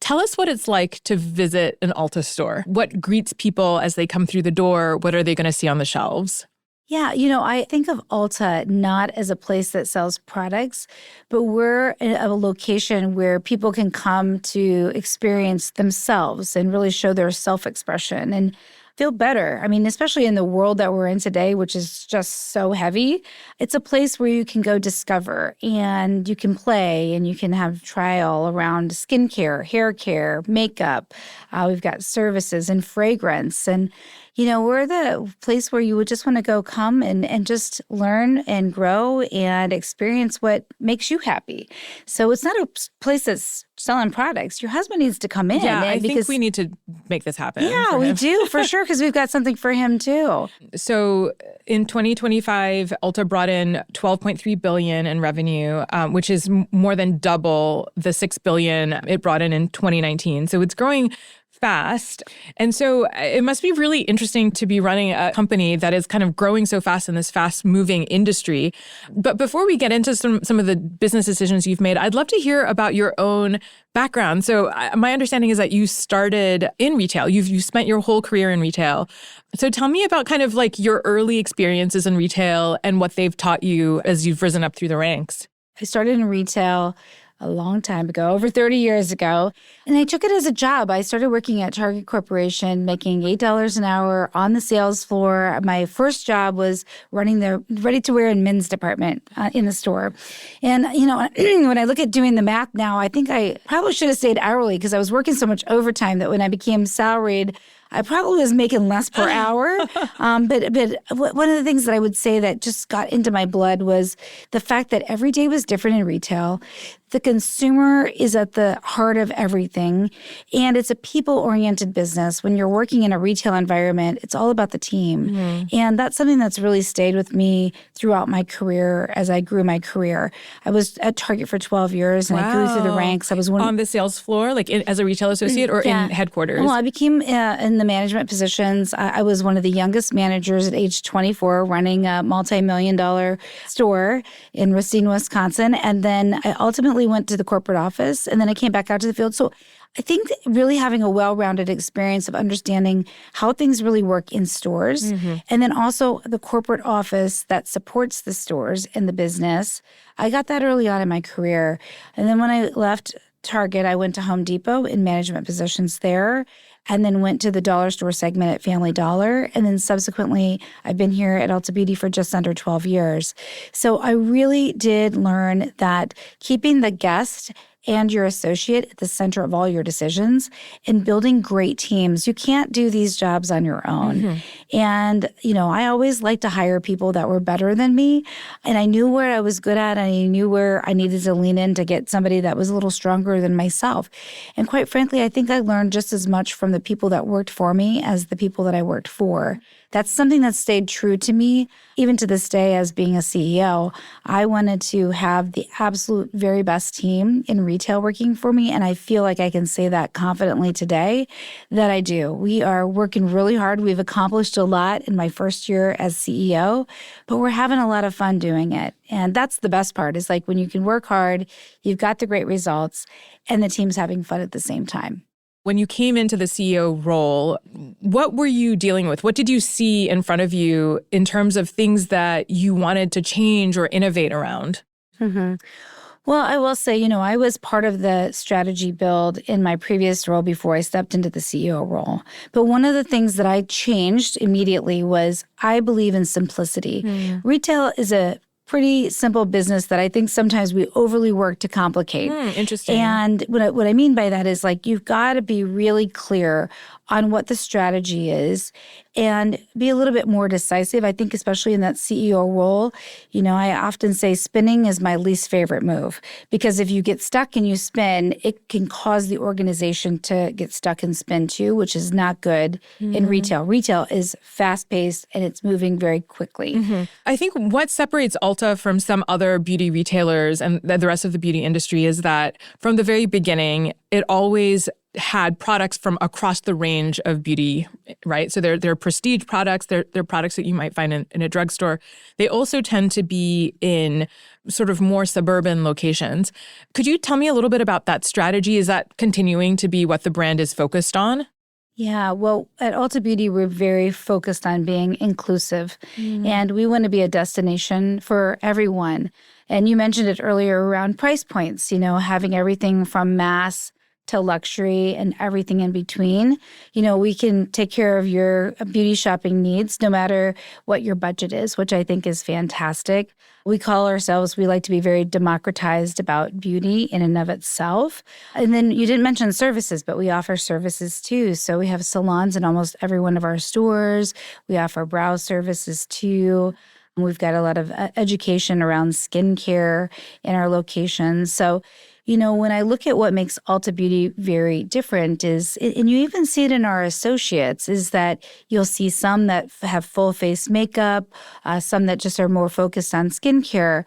tell us what it's like to visit an Ulta store. What greets people as they come through the door? What are they going to see on the shelves? Yeah, I think of Ulta not as a place that sells products, but we're a location where people can come to experience themselves and really show their self-expression and feel better. I mean, especially in the world that we're in today, which is just so heavy, it's a place where you can go discover and you can play and you can have trial around skincare, hair care, makeup. We've got services and fragrance. And we're the place where you would just want to go come and just learn and grow and experience what makes you happy. So it's not a place that's selling products. Your husband needs to come in. Yeah, I think we need to make this happen. Yeah, we do, for sure, because we've got something for him, too. So in 2025, Ulta brought in $12.3 billion in revenue, which is more than double the $6 billion it brought in 2019. So it's growing fast. And so it must be really interesting to be running a company that is kind of growing so fast in this fast-moving industry. But before we get into some of the business decisions you've made, I'd love to hear about your own background. So my understanding is that you started in retail. You spent your whole career in retail. So tell me about kind of like your early experiences in retail and what they've taught you as you've risen up through the ranks. I started in retail a long time ago, over 30 years ago. And I took it as a job. I started working at Target Corporation, making $8 an hour on the sales floor. My first job was running the ready-to-wear and men's department in the store. And, when I look at doing the math now, I think I probably should have stayed hourly because I was working so much overtime that when I became salaried, I probably was making less per hour. But one of the things that I would say that just got into my blood was the fact that every day was different in retail. The consumer is at the heart of everything, and it's a people-oriented business. When you're working in a retail environment, it's all about the team. Mm-hmm. And that's something that's really stayed with me throughout my career as I grew my career. I was at Target for 12 years, and I grew through the ranks. I was on the sales floor, like as a retail associate or in headquarters? Well, I became in the management positions. I was one of the youngest managers at age 24, running a multi-million-dollar store in Racine, Wisconsin. And then I ultimately went to the corporate office, and then I came back out to the field. So I think that really having a well-rounded experience of understanding how things really work in stores, and then also the corporate office that supports the stores and the business, I got that early on in my career. And then when I left Target, I went to Home Depot in management positions there, and then went to the dollar store segment at Family Dollar. And then subsequently, I've been here at Ulta Beauty for just under 12 years. So I really did learn that keeping the guest and your associate at the center of all your decisions and building great teams. You can't do these jobs on your own. And, I always like to hire people that were better than me. And I knew where I was good at. And I knew where I needed to lean in to get somebody that was a little stronger than myself. And quite frankly, I think I learned just as much from the people that worked for me as the people that I worked for. That's something that stayed true to me, even to this day as being a CEO. I wanted to have the absolute very best team in retail working for me, and I feel like I can say that confidently today that I do. We are working really hard. We've accomplished a lot in my first year as CEO, but we're having a lot of fun doing it. And that's the best part, is like when you can work hard, you've got the great results, and the team's having fun at the same time. When you came into the CEO role, what were you dealing with? What did you see in front of you in terms of things that you wanted to change or innovate around? Well, I will say, I was part of the strategy build in my previous role before I stepped into the CEO role. But one of the things that I changed immediately was I believe in simplicity. Retail is a pretty simple business that I think sometimes we overly work to complicate. Interesting. And what I mean by that is like you've got to be really clear on what the strategy is and be a little bit more decisive. I think especially in that CEO role, I often say spinning is my least favorite move because if you get stuck and you spin, it can cause the organization to get stuck and spin too, which is not good in retail. Retail is fast-paced and it's moving very quickly. I think what separates Ulta from some other beauty retailers and the rest of the beauty industry is that from the very beginning, it always had products from across the range of beauty, right? So they're prestige products. They're products that you might find in a drugstore. They also tend to be in sort of more suburban locations. Could you tell me a little bit about that strategy? Is that continuing to be what the brand is focused on? Yeah, well, at Ulta Beauty, we're very focused on being inclusive, and we want to be a destination for everyone. And you mentioned it earlier around price points, having everything from mass to luxury and everything in between. We can take care of your beauty shopping needs no matter what your budget is, which I think is fantastic. We like to be very democratized about beauty in and of itself. And then you didn't mention services, but we offer services too. So we have salons in almost every one of our stores. We offer brow services too. We've got a lot of education around skincare in our locations. So, when I look at what makes Ulta Beauty very different is, and you even see it in our associates, is that you'll see some that have full face makeup, some that just are more focused on skincare.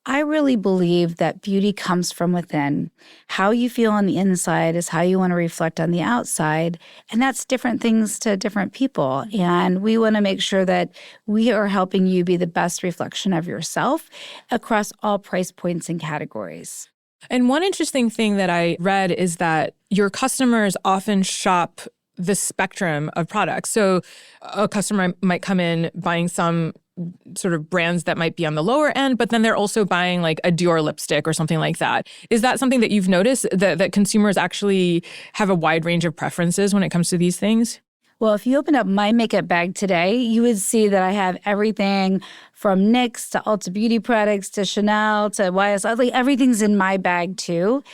I really believe that beauty comes from within. How you feel on the inside is how you want to reflect on the outside. And that's different things to different people. And we want to make sure that we are helping you be the best reflection of yourself across all price points and categories. And one interesting thing that I read is that your customers often shop the spectrum of products. So a customer might come in buying some sort of brands that might be on the lower end, but then they're also buying like a Dior lipstick or something like that. Is that something that you've noticed, that consumers actually have a wide range of preferences when it comes to these things? Well, if you open up my makeup bag today, you would see that I have everything from NYX to Ulta Beauty products to Chanel to YSL. Like everything's in my bag too.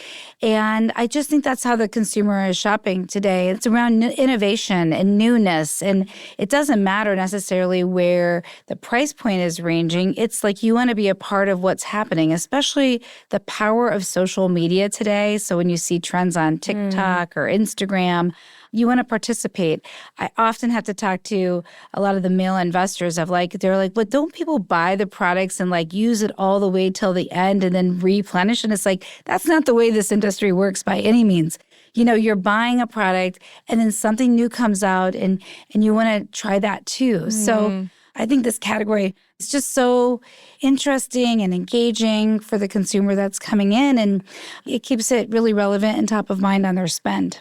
And I just think that's how the consumer is shopping today. It's around innovation and newness. And it doesn't matter necessarily where the price point is ranging. It's like you want to be a part of what's happening, especially the power of social media today. So when you see trends on TikTok or Instagram, you want to participate. I often have to talk to a lot of the male investors they're like, but don't people buy the products and like use it all the way till the end and then replenish? And it's like, that's not the way this industry works by any means. You're buying a product and then something new comes out and you want to try that too. So I think this category is just so interesting and engaging for the consumer that's coming in, and it keeps it really relevant and top of mind on their spend.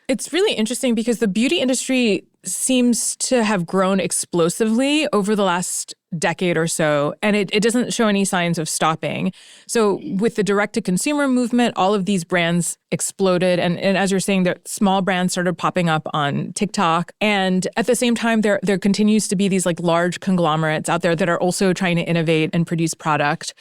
It's really interesting because the beauty industry seems to have grown explosively over the last decade or so, and it doesn't show any signs of stopping. So with the direct-to-consumer movement, all of these brands exploded. And as you're saying, the small brands started popping up on TikTok. And at the same time, there continues to be these like large conglomerates out there that are also trying to innovate and produce product.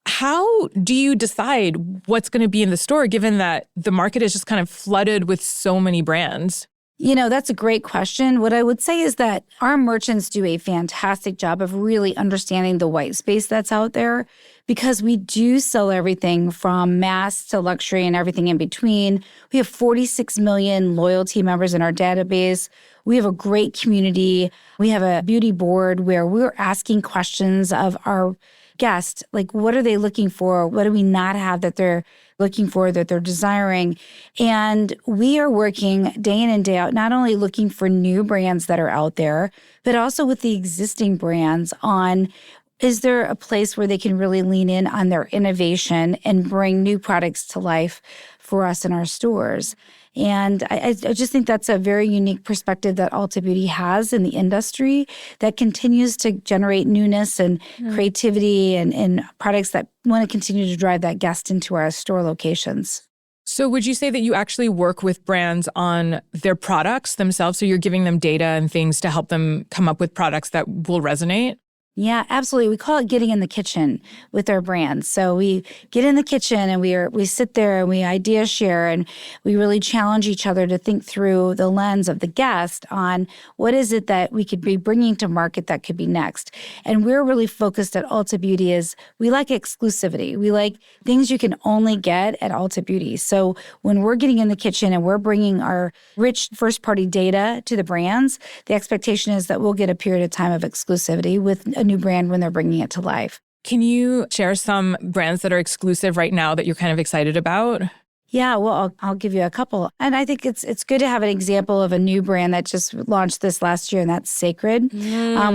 How do you decide what's going to be in the store, given that the market is just kind of flooded with so many brands? That's a great question. What I would say is that our merchants do a fantastic job of really understanding the white space that's out there, because we do sell everything from mass to luxury and everything in between. We have 46 million loyalty members in our database. We have a great community. We have a beauty board where we're asking questions of our guests, like what are they looking for? What do we not have that they're looking for, that they're desiring? And we are working day in and day out, not only looking for new brands that are out there, but also with the existing brands on, is there a place where they can really lean in on their innovation and bring new products to life for us in our stores? And I just think that's a very unique perspective that Ulta Beauty has in the industry that continues to generate newness and creativity and products that want to continue to drive that guest into our store locations. So would you say that you actually work with brands on their products themselves? So you're giving them data and things to help them come up with products that will resonate? Yeah, absolutely. We call it getting in the kitchen with our brands. So we get in the kitchen and we sit there and we idea share, and we really challenge each other to think through the lens of the guest on what is it that we could be bringing to market that could be next. And we're really focused at Ulta Beauty is we like exclusivity. We like things you can only get at Ulta Beauty. So when we're getting in the kitchen and we're bringing our rich first-party data to the brands, the expectation is that we'll get a period of time of exclusivity with a new brand when they're bringing it to life. Can you share some brands that are exclusive right now that you're kind of excited about? Yeah, well, I'll give you a couple. And I think it's good to have an example of a new brand that just launched this last year, and that's Segran.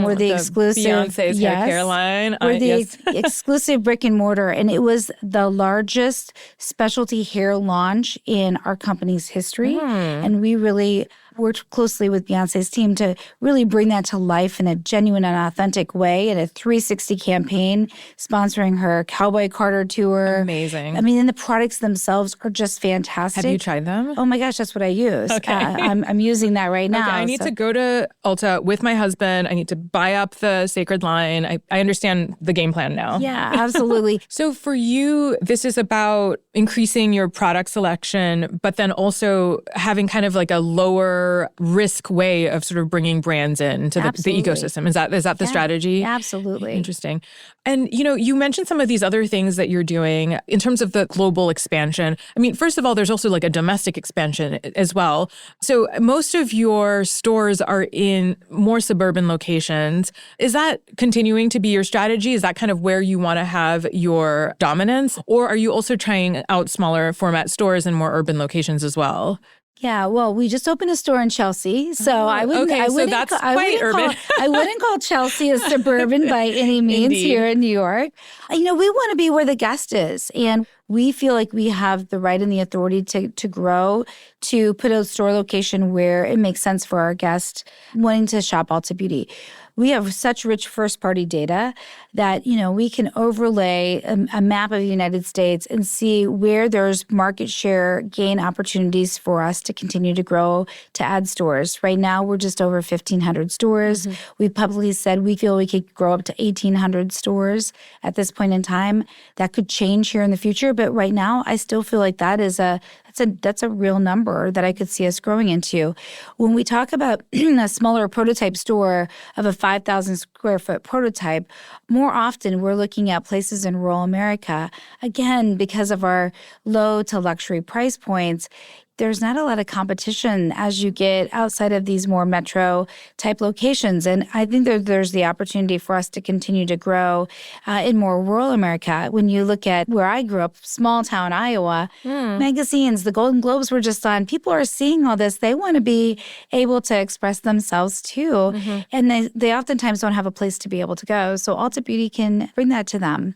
We're the exclusive Beyonce's hair care line. We're the exclusive brick and mortar, and it was the largest specialty hair launch in our company's history. And we really worked closely with Beyonce's team to really bring that to life in a genuine and authentic way in a 360 campaign, sponsoring her Cowboy Carter tour. Amazing. I mean, and the products themselves are just fantastic. Have you tried them? Oh my gosh, that's what I use. Okay. I'm using that right now. Okay, I need to go to Ulta with my husband. I need to buy up the Sacred line. I understand the game plan now. Yeah, absolutely. So for you, this is about increasing your product selection, but then also having kind of like a lower risk way of sort of bringing brands into the ecosystem. Is that the strategy? Absolutely. Interesting. And, you mentioned some of these other things that you're doing in terms of the global expansion. I mean, first of all, there's also like a domestic expansion as well. So most of your stores are in more suburban locations. Is that continuing to be your strategy? Is that kind of where you want to have your dominance? Or are you also trying out smaller format stores in more urban locations as well? Yeah, well, we just opened a store in Chelsea, so I wouldn't. Okay, so that's quite urban. I wouldn't call Chelsea a suburban by any means. Indeed. Here in New York. We want to be where the guest is, and we feel like we have the right and the authority to grow, to put a store location where it makes sense for our guests wanting to shop Ulta Beauty. We have such rich first-party data that, we can overlay a map of the United States and see where there's market share gain opportunities for us to continue to grow, to add stores. Right now, we're just over 1,500 stores. Mm-hmm. We publicly said we feel we could grow up to 1,800 stores at this point in time. That could change here in the future, but right now, I still feel like that's a real number that I could see us growing into. When we talk about a smaller prototype store of a 5,000 square foot prototype, more often we're looking at places in rural America. Again, because of our low to luxury price points, there's not a lot of competition as you get outside of these more metro type locations. And I think there's the opportunity for us to continue to grow in more rural America. When you look at where I grew up, small town Iowa, magazines, the Golden Globes were just on. People are seeing all this. They want to be able to express themselves too. Mm-hmm. And they oftentimes don't have a place to be able to go. So Ulta Beauty can bring that to them.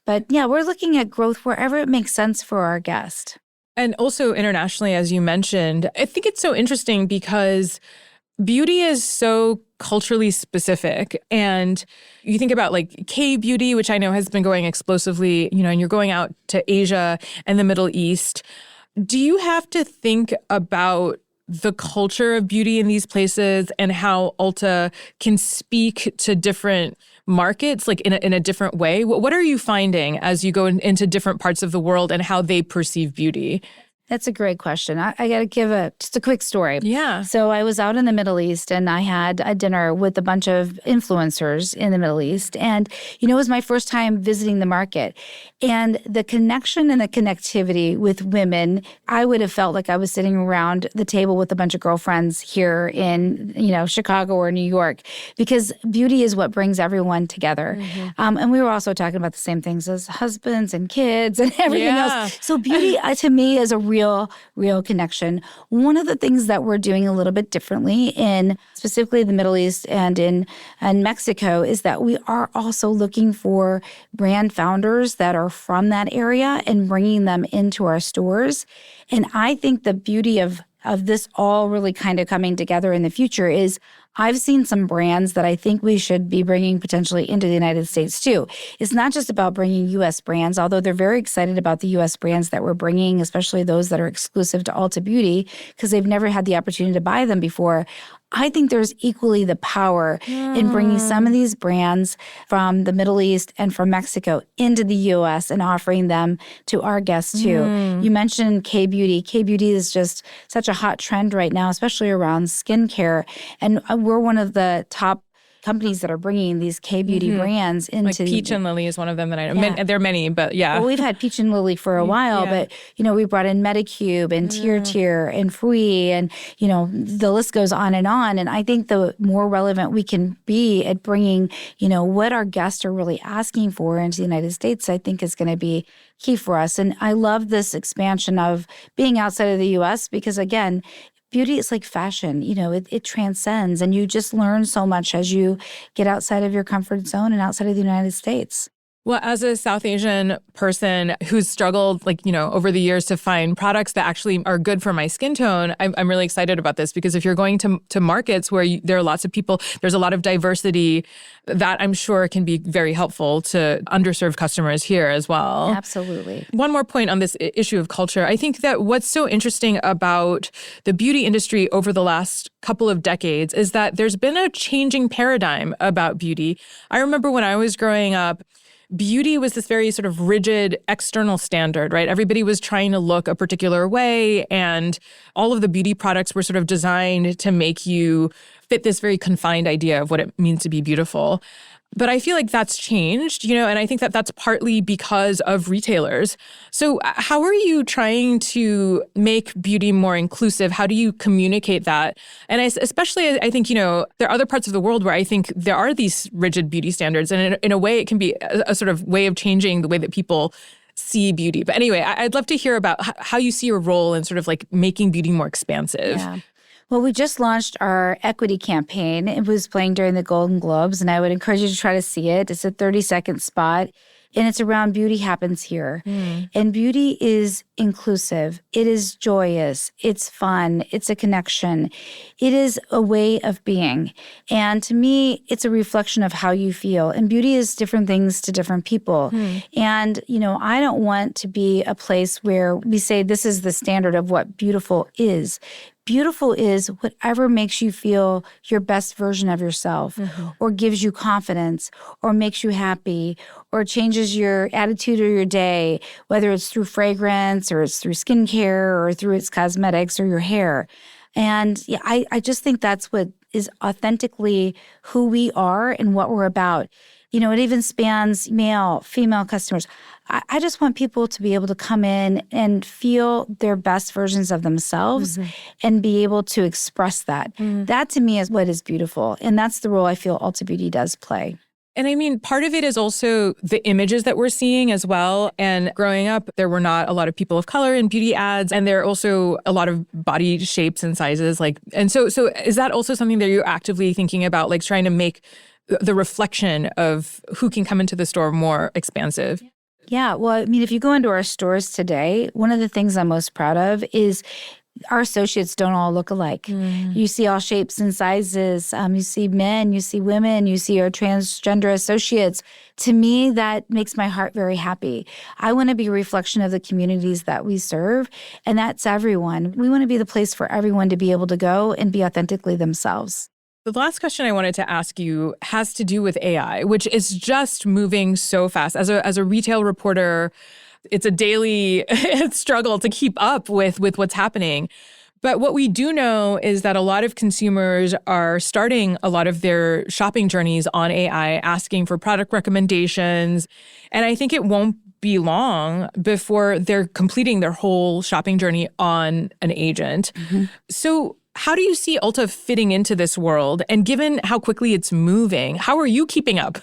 But yeah, we're looking at growth wherever it makes sense for our guest. And also internationally, as you mentioned, I think it's so interesting because beauty is so culturally specific. And you think about like K-beauty, which I know has been going explosively, and you're going out to Asia and the Middle East. Do you have to think about the culture of beauty in these places and how Ulta can speak to different markets, like in a different way? What are you finding as you go into different parts of the world and how they perceive beauty? That's a great question. I got to give just a quick story. Yeah. So I was out in the Middle East and I had a dinner with a bunch of influencers in the Middle East. And, it was my first time visiting the market. And the connection and the connectivity with women, I would have felt like I was sitting around the table with a bunch of girlfriends here in, Chicago or New York, because beauty is what brings everyone together. Mm-hmm. And we were also talking about the same things as husbands and kids and everything else. So beauty to me is a real connection. One of the things that we're doing a little bit differently in specifically the Middle East and in Mexico is that we are also looking for brand founders that are from that area and bringing them into our stores. And I think the beauty of this all really kind of coming together in the future is I've seen some brands that I think we should be bringing potentially into the United States too. It's not just about bringing U.S. brands, although they're very excited about the U.S. brands that we're bringing, especially those that are exclusive to Ulta Beauty, because they've never had the opportunity to buy them before. I think there's equally the power in bringing some of these brands from the Middle East and from Mexico into the U.S. and offering them to our guests too. You mentioned K-beauty. K-beauty is just such a hot trend right now, especially around skincare. And we're one of the top companies that are bringing these K-beauty brands into... Like Peach and Lily is one of them that I know. Yeah. There are many, but yeah. Well, we've had Peach and Lily for a while, but, we brought in Medicube and Tier and Fui and, the list goes on. And I think the more relevant we can be at bringing, what our guests are really asking for into the United States, I think is going to be key for us. And I love this expansion of being outside of the U.S. because, again, beauty is like fashion, it transcends and you just learn so much as you get outside of your comfort zone and outside of the United States. Well, as a South Asian person who's struggled, over the years to find products that actually are good for my skin tone, I'm really excited about this because if you're going to markets where there are lots of people, there's a lot of diversity, that I'm sure can be very helpful to underserved customers here as well. Absolutely. One more point on this issue of culture. I think that what's so interesting about the beauty industry over the last couple of decades is that there's been a changing paradigm about beauty. I remember when I was growing up, beauty was this very sort of rigid external standard, right? Everybody was trying to look a particular way, and all of the beauty products were sort of designed to make you fit this very confined idea of what it means to be beautiful. But I feel like that's changed, and I think that that's partly because of retailers. So how are you trying to make beauty more inclusive? How do you communicate that? And especially, I think, there are other parts of the world where I think there are these rigid beauty standards. And in a way, it can be a sort of way of changing the way that people see beauty. But anyway, I'd love to hear about how you see your role in sort of like making beauty more expansive. Yeah. Well, we just launched our equity campaign. It was playing during the Golden Globes, and I would encourage you to try to see it. It's a 30-second spot, and it's around beauty happens here. And beauty is inclusive. It is joyous. It's fun. It's a connection. It is a way of being. And to me, it's a reflection of how you feel. And beauty is different things to different people. And, I don't want to be a place where we say this is the standard of what beautiful is. Beautiful is whatever makes you feel your best version of yourself, or gives you confidence, or makes you happy, or changes your attitude or your day, whether it's through fragrance or it's through skincare or through its cosmetics or your hair. And yeah, I just think that's what is authentically who we are and what we're about. It even spans male, female customers. I just want people to be able to come in and feel their best versions of themselves and be able to express that. That to me is what is beautiful. And that's the role I feel Ulta Beauty does play. And I mean, part of it is also the images that we're seeing as well. And growing up, there were not a lot of people of color in beauty ads. And there are also a lot of body shapes and sizes. So is that also something that you're actively thinking about, like trying to make the reflection of who can come into the store more expansive? Yeah. Well, I mean, if you go into our stores today, one of the things I'm most proud of is our associates don't all look alike. You see all shapes and sizes. You see men, you see women, you see our transgender associates. To me, that makes my heart very happy. I want to be a reflection of the communities that we serve, and that's everyone. We want to be the place for everyone to be able to go and be authentically themselves. The last question I wanted to ask you has to do with AI, which is just moving so fast. As a retail reporter, it's a daily struggle to keep up with what's happening. But what we do know is that a lot of consumers are starting a lot of their shopping journeys on AI, asking for product recommendations. And I think it won't be long before they're completing their whole shopping journey on an agent. So how do you see Ulta fitting into this world? And given how quickly it's moving, how are you keeping up?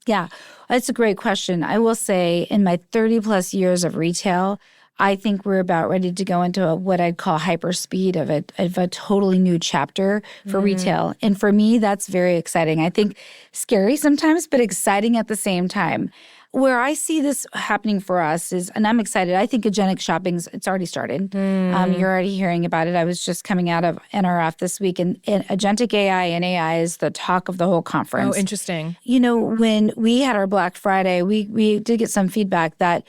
Yeah, that's a great question. I will say in my 30 plus years of retail, I think we're about ready to go into what I'd call hyperspeed of a totally new chapter for retail. And for me, that's very exciting. I think scary sometimes, but exciting at the same time. Where I see this happening for us is, and I'm excited, I think agentic shopping's, it's already started. You're already hearing about it. I was just coming out of NRF this week, and agentic AI and AI is the talk of the whole conference. Oh, interesting. When we had our Black Friday, we did get some feedback that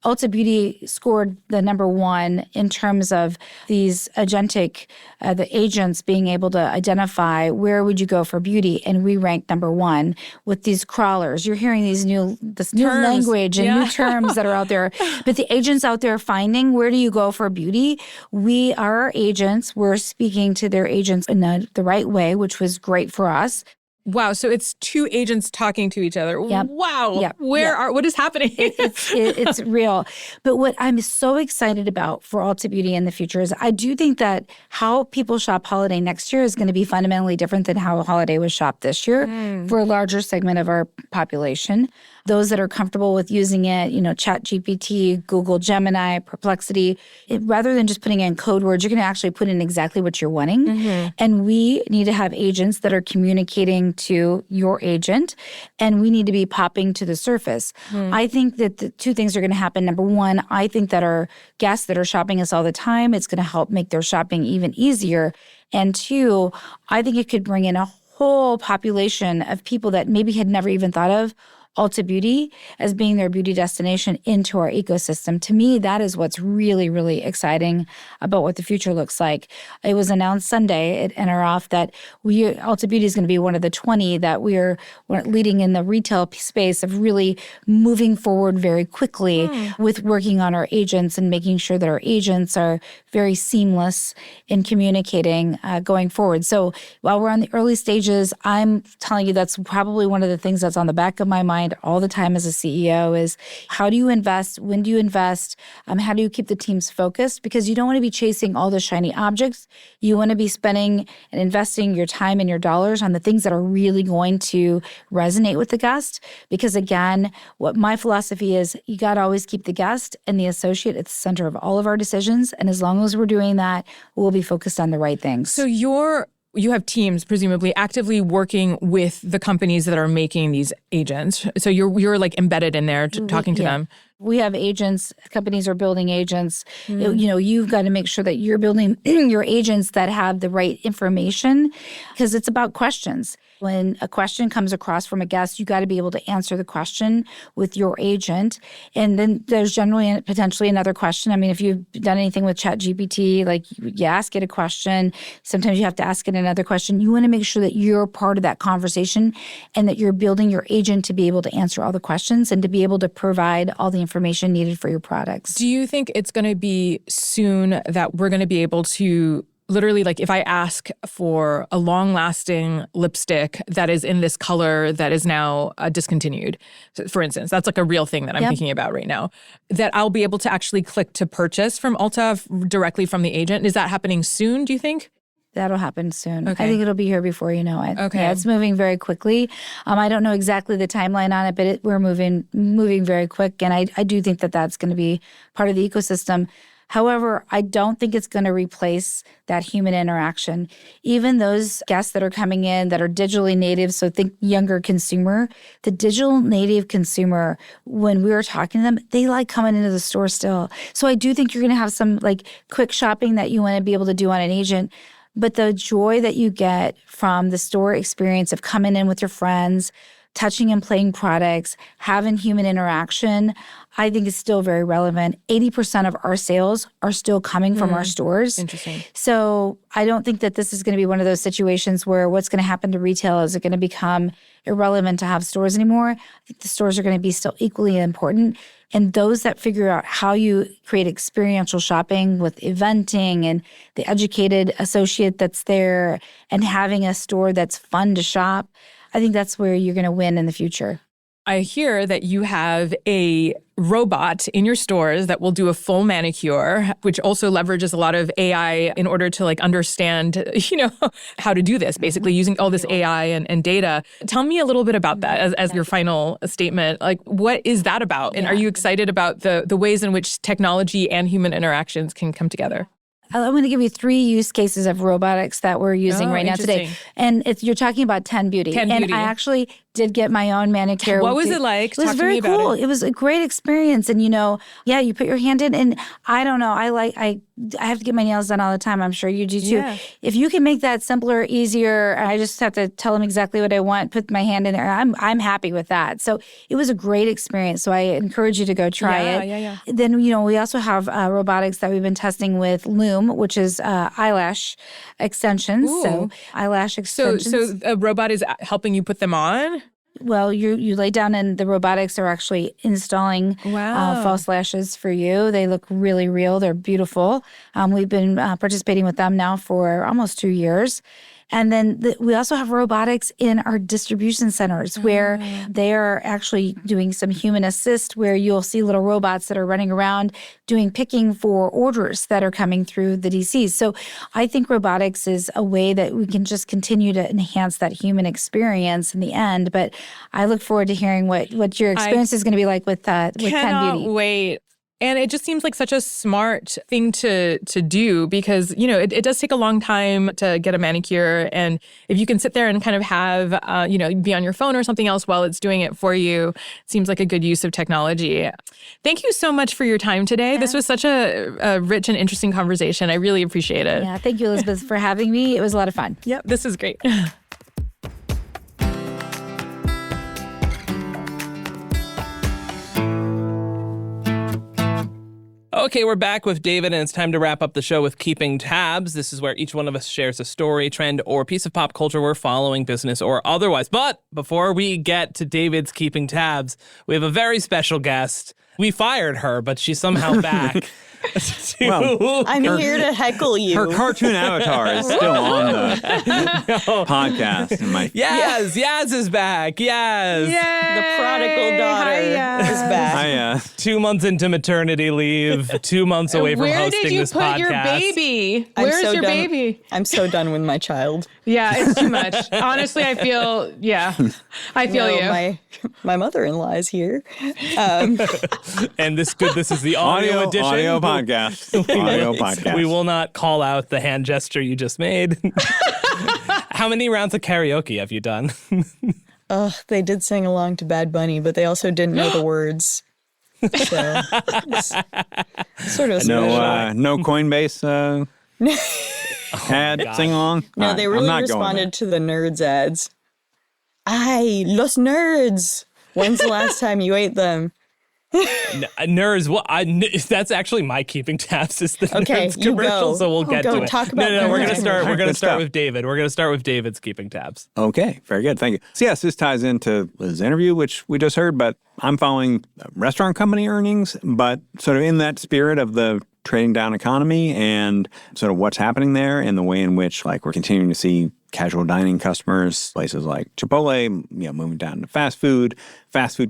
Ulta Beauty scored the number one in terms of these agentic, the agents being able to identify where would you go for beauty, and we ranked number one with these crawlers. You're hearing this new language and new terms that are out there, but the agents out there finding where do you go for beauty. Our agents were speaking to their agents in the right way, which was great for us. Wow. So it's two agents talking to each other. Yep. Wow. Yep. What is happening? It's real. But what I'm so excited about for Ulta Beauty in the future is I do think that how people shop holiday next year is going to be fundamentally different than how holiday was shopped this year for a larger segment of our population. Those that are comfortable with using it, ChatGPT, Google Gemini, Perplexity, rather than just putting in code words, you're going to actually put in exactly what you're wanting. And we need to have agents that are communicating to your agent, and we need to be popping to the surface. I think that the two things are going to happen. Number one, I think that our guests that are shopping us all the time, it's going to help make their shopping even easier. And two, I think it could bring in a whole population of people that maybe had never even thought of Ulta Beauty as being their beauty destination into our ecosystem. To me, that is what's really, really exciting about what the future looks like. It was announced Sunday at NRF that Ulta Beauty is going to be one of the 20 that we're leading in the retail space of really moving forward very quickly with working on our agents and making sure that our agents are very seamless in communicating going forward. So while we're on the early stages, I'm telling you that's probably one of the things that's on the back of my mind all the time as a CEO is how do you invest? When do you invest? How do you keep the teams focused? Because you don't want to be chasing all the shiny objects. You want to be spending and investing your time and your dollars on the things that are really going to resonate with the guest. Because again, what my philosophy is, you got to always keep the guest and the associate at the center of all of our decisions. And as long as we're doing that, we'll be focused on the right things. So you have teams presumably actively working with the companies that are making these agents. So you're like embedded in there talking to them. We have agents, companies are building agents. You've got to make sure that you're building your agents that have the right information because it's about questions. When a question comes across from a guest, you got to be able to answer the question with your agent. And then there's generally potentially another question. I mean, if you've done anything with ChatGPT, like you ask it a question, sometimes you have to ask it another question. You want to make sure that you're part of that conversation and that you're building your agent to be able to answer all the questions and to be able to provide all the information needed for your products. Do you think it's going to be soon that we're going to be able to literally, like if I ask for a long-lasting lipstick that is in this color that is now discontinued, for instance, that's like a real thing that I'm thinking about right now, that I'll be able to actually click to purchase from Ulta directly from the agent. Is that happening soon, do you think? That'll happen soon. Okay. I think it'll be here before you know it. Okay. Yeah, it's moving very quickly. I don't know exactly the timeline on it, but we're moving very quick. And I do think that that's going to be part of the ecosystem. However, I don't think it's going to replace that human interaction. Even those guests that are coming in that are digitally native, so think younger consumer, the digital native consumer, when we were talking to them, they like coming into the store still. So I do think you're going to have some like quick shopping that you want to be able to do on an agent. But the joy that you get from the store experience of coming in with your friends, touching and playing products, having human interaction, I think is still very relevant. 80% of our sales are still coming from our stores. Interesting. So I don't think that this is going to be one of those situations where what's going to happen to retail is it going to become irrelevant to have stores anymore. I think the stores are going to be still equally important. And those that figure out how you create experiential shopping with eventing and the educated associate that's there and having a store that's fun to shop, I think that's where you're going to win in the future. I hear that you have a robot in your stores that will do a full manicure, which also leverages a lot of AI in order to like understand, how to do this, basically using all this AI and data. Tell me a little bit about that as your final statement. Like, what is that about? And are you excited about the ways in which technology and human interactions can come together? I'm going to give you 3 use cases of robotics that we're using right now today. And you're talking about 10 Beauty. And I actually did get my own manicure. What was it like? It was very cool. It was a great experience. And, you put your hand in and I don't know. I have to get my nails done all the time. I'm sure you do too. Yeah. If you can make that simpler, easier, I just have to tell them exactly what I want, put my hand in there. I'm happy with that. So it was a great experience. So I encourage you to go try it. Yeah. Then, we also have robotics that we've been testing with Loom, which is eyelash extensions. Ooh. So eyelash extensions. So a robot is helping you put them on? Well, you lay down and the robotics are actually installing false lashes for you. They look really real. They're beautiful. We've been participating with them now for almost 2 years. And then we also have robotics in our distribution centers where they are actually doing some human assist, where you'll see little robots that are running around doing picking for orders that are coming through the DCs. So I think robotics is a way that we can just continue to enhance that human experience in the end. But I look forward to hearing what your experience is going to be like with Penn Beauty. Cannot wait. And it just seems like such a smart thing to do because, it does take a long time to get a manicure. And if you can sit there and kind of have, be on your phone or something else while it's doing it for you, it seems like a good use of technology. Thank you so much for your time today. This was such a rich and interesting conversation. I really appreciate it. Yeah, thank you, Elizabeth, for having me. It was a lot of fun. Yep, this is great. Okay, we're back with David, and it's time to wrap up the show with Keeping Tabs. This is where each one of us shares a story, trend, or piece of pop culture we're following, business or otherwise. But before we get to David's Keeping Tabs, we have a very special guest. We fired her, but she's somehow back. Well, I'm here to heckle you. Her cartoon avatar is still on the podcast. Yaz is back. Yaz. Yay! The prodigal daughter is back. 2 months into maternity leave, 2 months away from hosting this podcast. Where did you put your baby? Where's your baby? I'm so done with my child. Yeah, it's too much. Honestly, I feel you. My mother-in-law is here. And this is the audio edition. Audio podcast. We will not call out the hand gesture you just made. How many rounds of karaoke have you done? They did sing along to Bad Bunny, but they also didn't know the words. So, sort of no Coinbase ad sing along. No, they really responded to the nerds ads. Ay, los nerds. When's the last time you ate them? Nerds. Well, that's actually my Keeping Tabs is the Nerds commercial. So we'll get to it. Talk about no. We're gonna start. We're gonna start stuff. with David. We're gonna start with David's Keeping Tabs. Okay, very good. Thank you. So yes, this ties into Liz's interview, which we just heard, but I'm following restaurant company earnings, but sort of in that spirit of the trading down economy and sort of what's happening there and the way in which we're continuing to see casual dining customers, places like Chipotle, moving down to fast food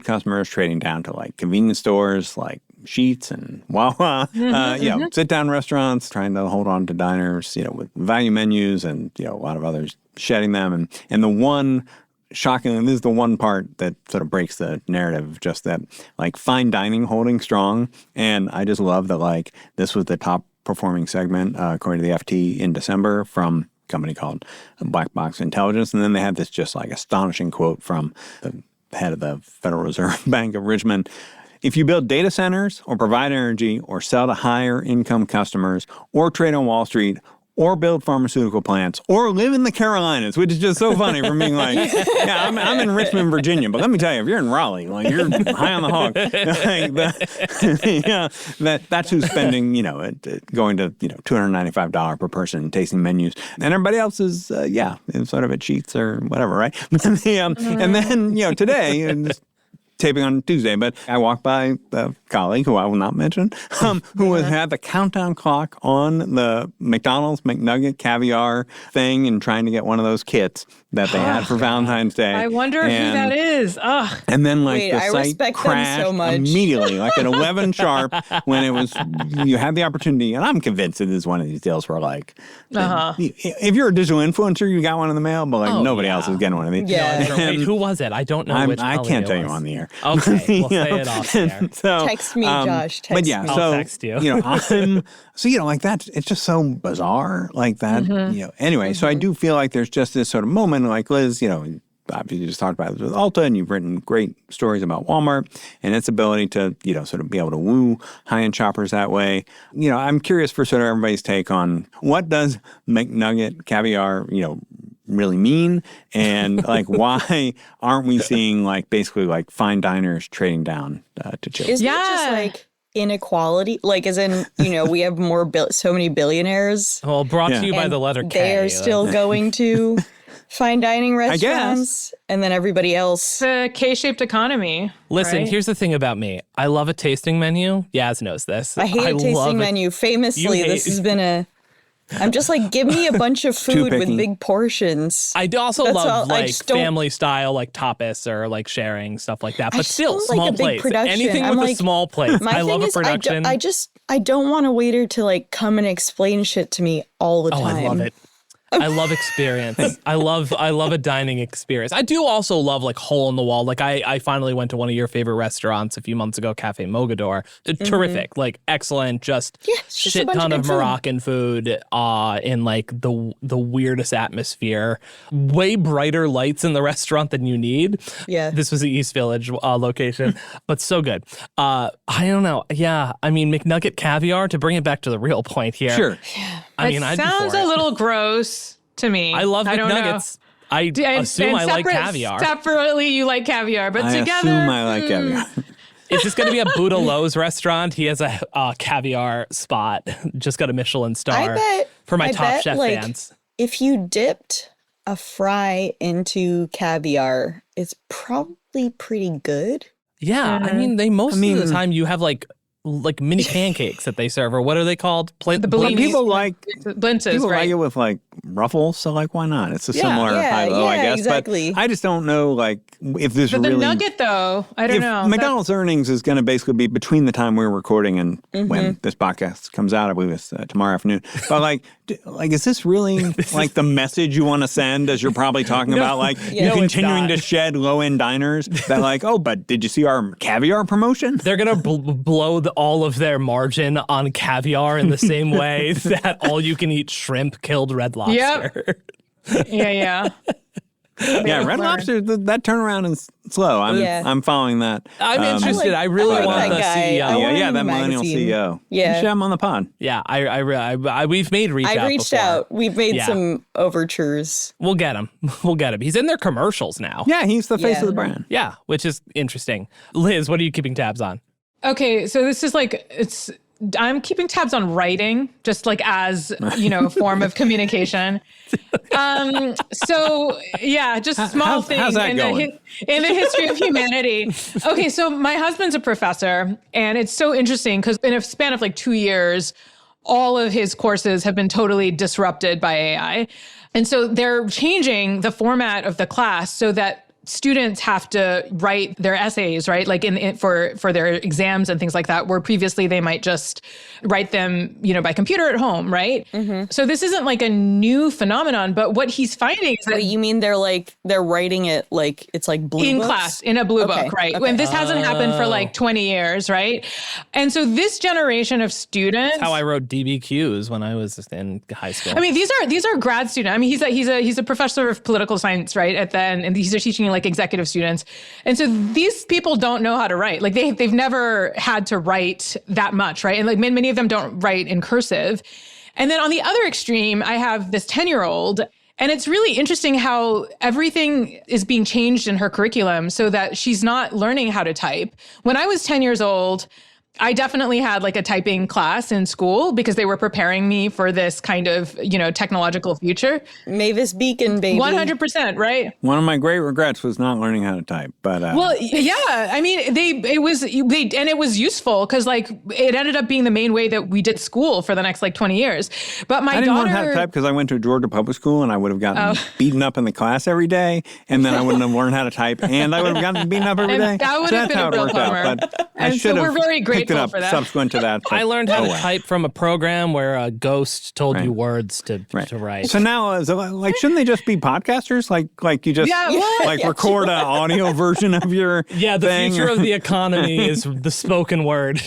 customers trading down to convenience stores like Sheetz and Wawa, sit-down restaurants trying to hold on to diners, with value menus and, a lot of others shedding them. And the one, shockingly, this is the one part that sort of breaks the narrative, just that fine dining holding strong. And I just love that this was the top performing segment, according to the FT in December, from a company called Black Box Intelligence. And then they had this just astonishing quote from the head of the Federal Reserve Bank of Richmond. If you build data centers or provide energy or sell to higher income customers or trade on Wall Street or build pharmaceutical plants, or live in the Carolinas, which is just so funny for being I'm in Richmond, Virginia, but let me tell you, if you're in Raleigh, you're high on the hog. That's who's spending, going to, $295 per person tasting menus. And everybody else is, sort of at Sheetz or whatever, right? And then, today, and taping on Tuesday, but I walked by a colleague who I will not mention, who had the countdown clock on the McDonald's McNugget caviar thing and trying to get one of those kits that they had for Valentine's Day. I wonder who that is. Ugh. And then the site crashed so much. Immediately, at 11 sharp, when it was, you had the opportunity, and I'm convinced it is one of these deals where if you're a digital influencer, you got one in the mail, but nobody else is getting one of these. Yeah. Wait, who was it? I don't know which I can't tell you on the air. Okay, we'll say it off there. So, text me, Josh. Text me. I'll text you. That, it's just so bizarre like that. Anyway, so I do feel like there's just this sort of moment, like Liz, obviously you just talked about this with Ulta, and you've written great stories about Walmart and its ability to, sort of be able to woo high-end shoppers that way. I'm curious for sort of everybody's take on what does McNugget caviar, really mean, and why aren't we seeing basically fine diners trading down to chill? Isn't it just inequality? As in, we have so many billionaires. Well, brought to you by the letter K. They are still going to fine dining restaurants, and then everybody else. The K-shaped economy. Listen, right? Here's the thing about me. I love a tasting menu. Yaz knows this. I hate a tasting menu. Famously, this has been I'm just like, give me a bunch of food with picky. big portions. I do also That's love all- I like just don't- family style, like tapas or like sharing stuff like that. I But just still, don't like small a big plates. production. Anything I'm with a like- small plate. My I thing love a is, production. I don't want a waiter to like come and explain shit to me all the Oh, time. I love it. I love experience. I love a dining experience. I do also love like hole in the wall. Like I finally went to one of your favorite restaurants a few months ago, Cafe Mogador. Terrific, like excellent, just it's just a shit bunch of ton of good food. Moroccan food in like the weirdest atmosphere. Way brighter lights in the restaurant than you need. Yeah. This was the East Village location, but so good. I don't know. Yeah, I mean McNugget caviar, to bring it back to the real point here. Sure. I mean, I'd be sounds for a it. little gross to me. I love don't know. McNuggets. I And assume I like separate- caviar. Separately, you like caviar, but I together, assume I like caviar. Is this going to be a Buddha Lowe's restaurant? He has a caviar spot. Just got a Michelin star for my I Top bet, Chef like, fans. If you dipped a fry into caviar, it's probably pretty good. Yeah, I mean, most of the time you have like mini pancakes that they serve, or what are they called? The But Blinis. people like blintzes, people right? like it with like ruffles, so like why not? It's a similar yeah, high-low, I yeah, guess. exactly. But I just don't know like if this But the really nugget, though, I don't if know. McDonald's earnings is going to basically be between the time we're recording and Mm-hmm. when this podcast comes out, I believe it's tomorrow afternoon. But like is this really like the message you want to send as you're probably talking about like you No, it's continuing not. to shed low-end diners that like, oh, but did you see our caviar promotion? They're going to blow all of their margin on caviar in the same way that all you can eat shrimp killed Red Lobster. yeah. Yeah, Red Lobster, that turnaround is slow. I'm following that. I'm interested. I I really like want that the guy. CEO. I want him Yeah, in that the millennial magazine. CEO. Yeah. You should have him on the pod. Yeah, I we've made reach out I reached before. out. We've made Yeah. some overtures. We'll get him. We'll get him. He's in their commercials now. Yeah, he's the face Yeah. of the brand. Yeah, which is interesting. Liz, what are you keeping tabs on? Okay, so this is like I'm keeping tabs on writing, just like as a form of communication. So yeah, just small things how's that in going? In the history of humanity. Okay, so my husband's a professor, and it's so interesting because in a span of like 2 years, all of his courses have been totally disrupted by AI. And so they're changing the format of the class so that students have to write their essays, right? Like for their exams and things like that, where previously they might just write them, by computer at home, right? Mm-hmm. So this isn't like a new phenomenon, but what he's finding is that Wait, you mean they're writing it like it's like blue in books? class, in a blue book, right? Okay. And this hasn't happened for like 20 years, right? And so this generation of students, How I wrote DBQs when I was in high school. I mean, these are grad students. I mean, he's a professor of political science, right? And these are teaching like executive students. And so these people don't know how to write. Like they've never had to write that much, right? And like many of them don't write in cursive. And then on the other extreme, I have this 10-year-old. And it's really interesting how everything is being changed in her curriculum so that she's not learning how to type. When I was 10 years old, I definitely had like a typing class in school because they were preparing me for this kind of, technological future. Mavis Beacon, baby. 100%, right? One of my great regrets was not learning how to type. But Well, yeah. I mean, it was useful because like it ended up being the main way that we did school for the next like 20 years. But my I didn't daughter, learn how to type because I went to a Georgia public school and I would have gotten beaten up in the class every day, and then I wouldn't have learned how to type, and I would have gotten beaten up every And day. that would So have that's been a how it real worked out. bummer. But I And so should have we're very picked it grateful up for that. subsequent to that. I learned how to well. type from a program where a ghost told you Right. words to write. So now, like, shouldn't they just be podcasters? Like you just record an audio version of your Yeah, the thing? future of the economy is the spoken word.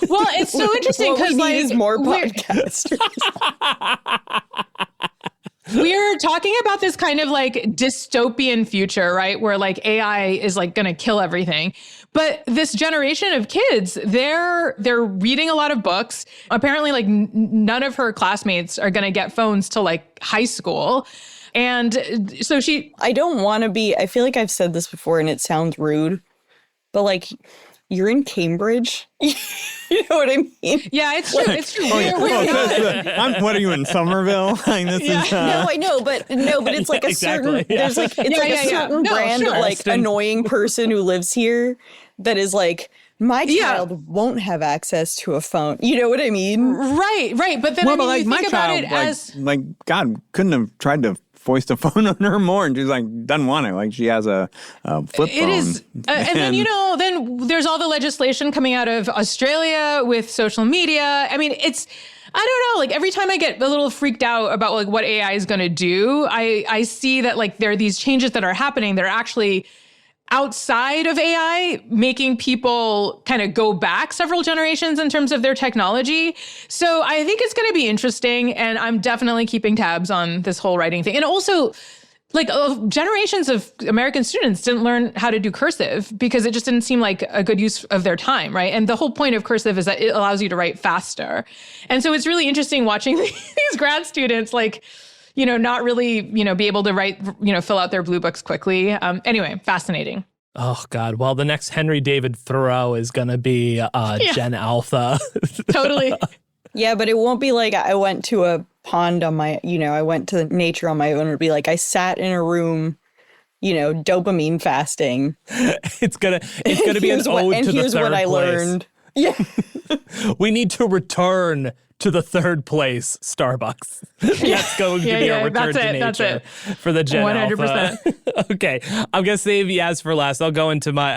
well, it's so interesting What we because need like is more we're- podcasters. We're talking about this kind of like dystopian future, right? Where like AI is like going to kill everything. But this generation of kids, they're reading a lot of books. Apparently like none of her classmates are going to get phones till like high school. And so I don't want to be, I feel like I've said this before and it sounds rude, but like, you're in Cambridge. You know what I mean? yeah, it's true. It's true. What are you in Somerville? Like, this is, No, I know, but it's like a exactly, certain, yeah. there's like, it's like a certain No, brand sure. of like annoying person who lives here that is like My child won't have access to a phone. You know what I mean? Right. But then Well, I mean, but like you my think about child, it like, as God couldn't have tried to foist a phone on her more, and she's like doesn't want it. Like she has a flip phone. it is, and then then there's all the legislation coming out of Australia with social media. I mean, it's. I don't know, like every time I get a little freaked out about like what AI is going to do, I see that like there are these changes that are happening that are actually outside of AI, making people kind of go back several generations in terms of their technology. So I think it's going to be interesting, and I'm definitely keeping tabs on this whole writing thing. And also, like generations of American students didn't learn how to do cursive because it just didn't seem like a good use of their time, right? And the whole point of cursive is that it allows you to write faster. And so it's really interesting watching these grad students like, not really, be able to write, fill out their blue books quickly. Anyway, fascinating. Oh, God. Well, the next Henry David Thoreau is going to be Gen Alpha. Totally. Yeah, but it won't be like I went to a pond on my, I went to nature on my own. It'd be like I sat in a room, dopamine fasting. It's gonna be an ode to the third place. And here's what I learned. Yeah. We need to return to the third place, Starbucks. That's going to be our return to nature for the Gen 100%. Alpha. Okay, I'm going to save Yaz for last. I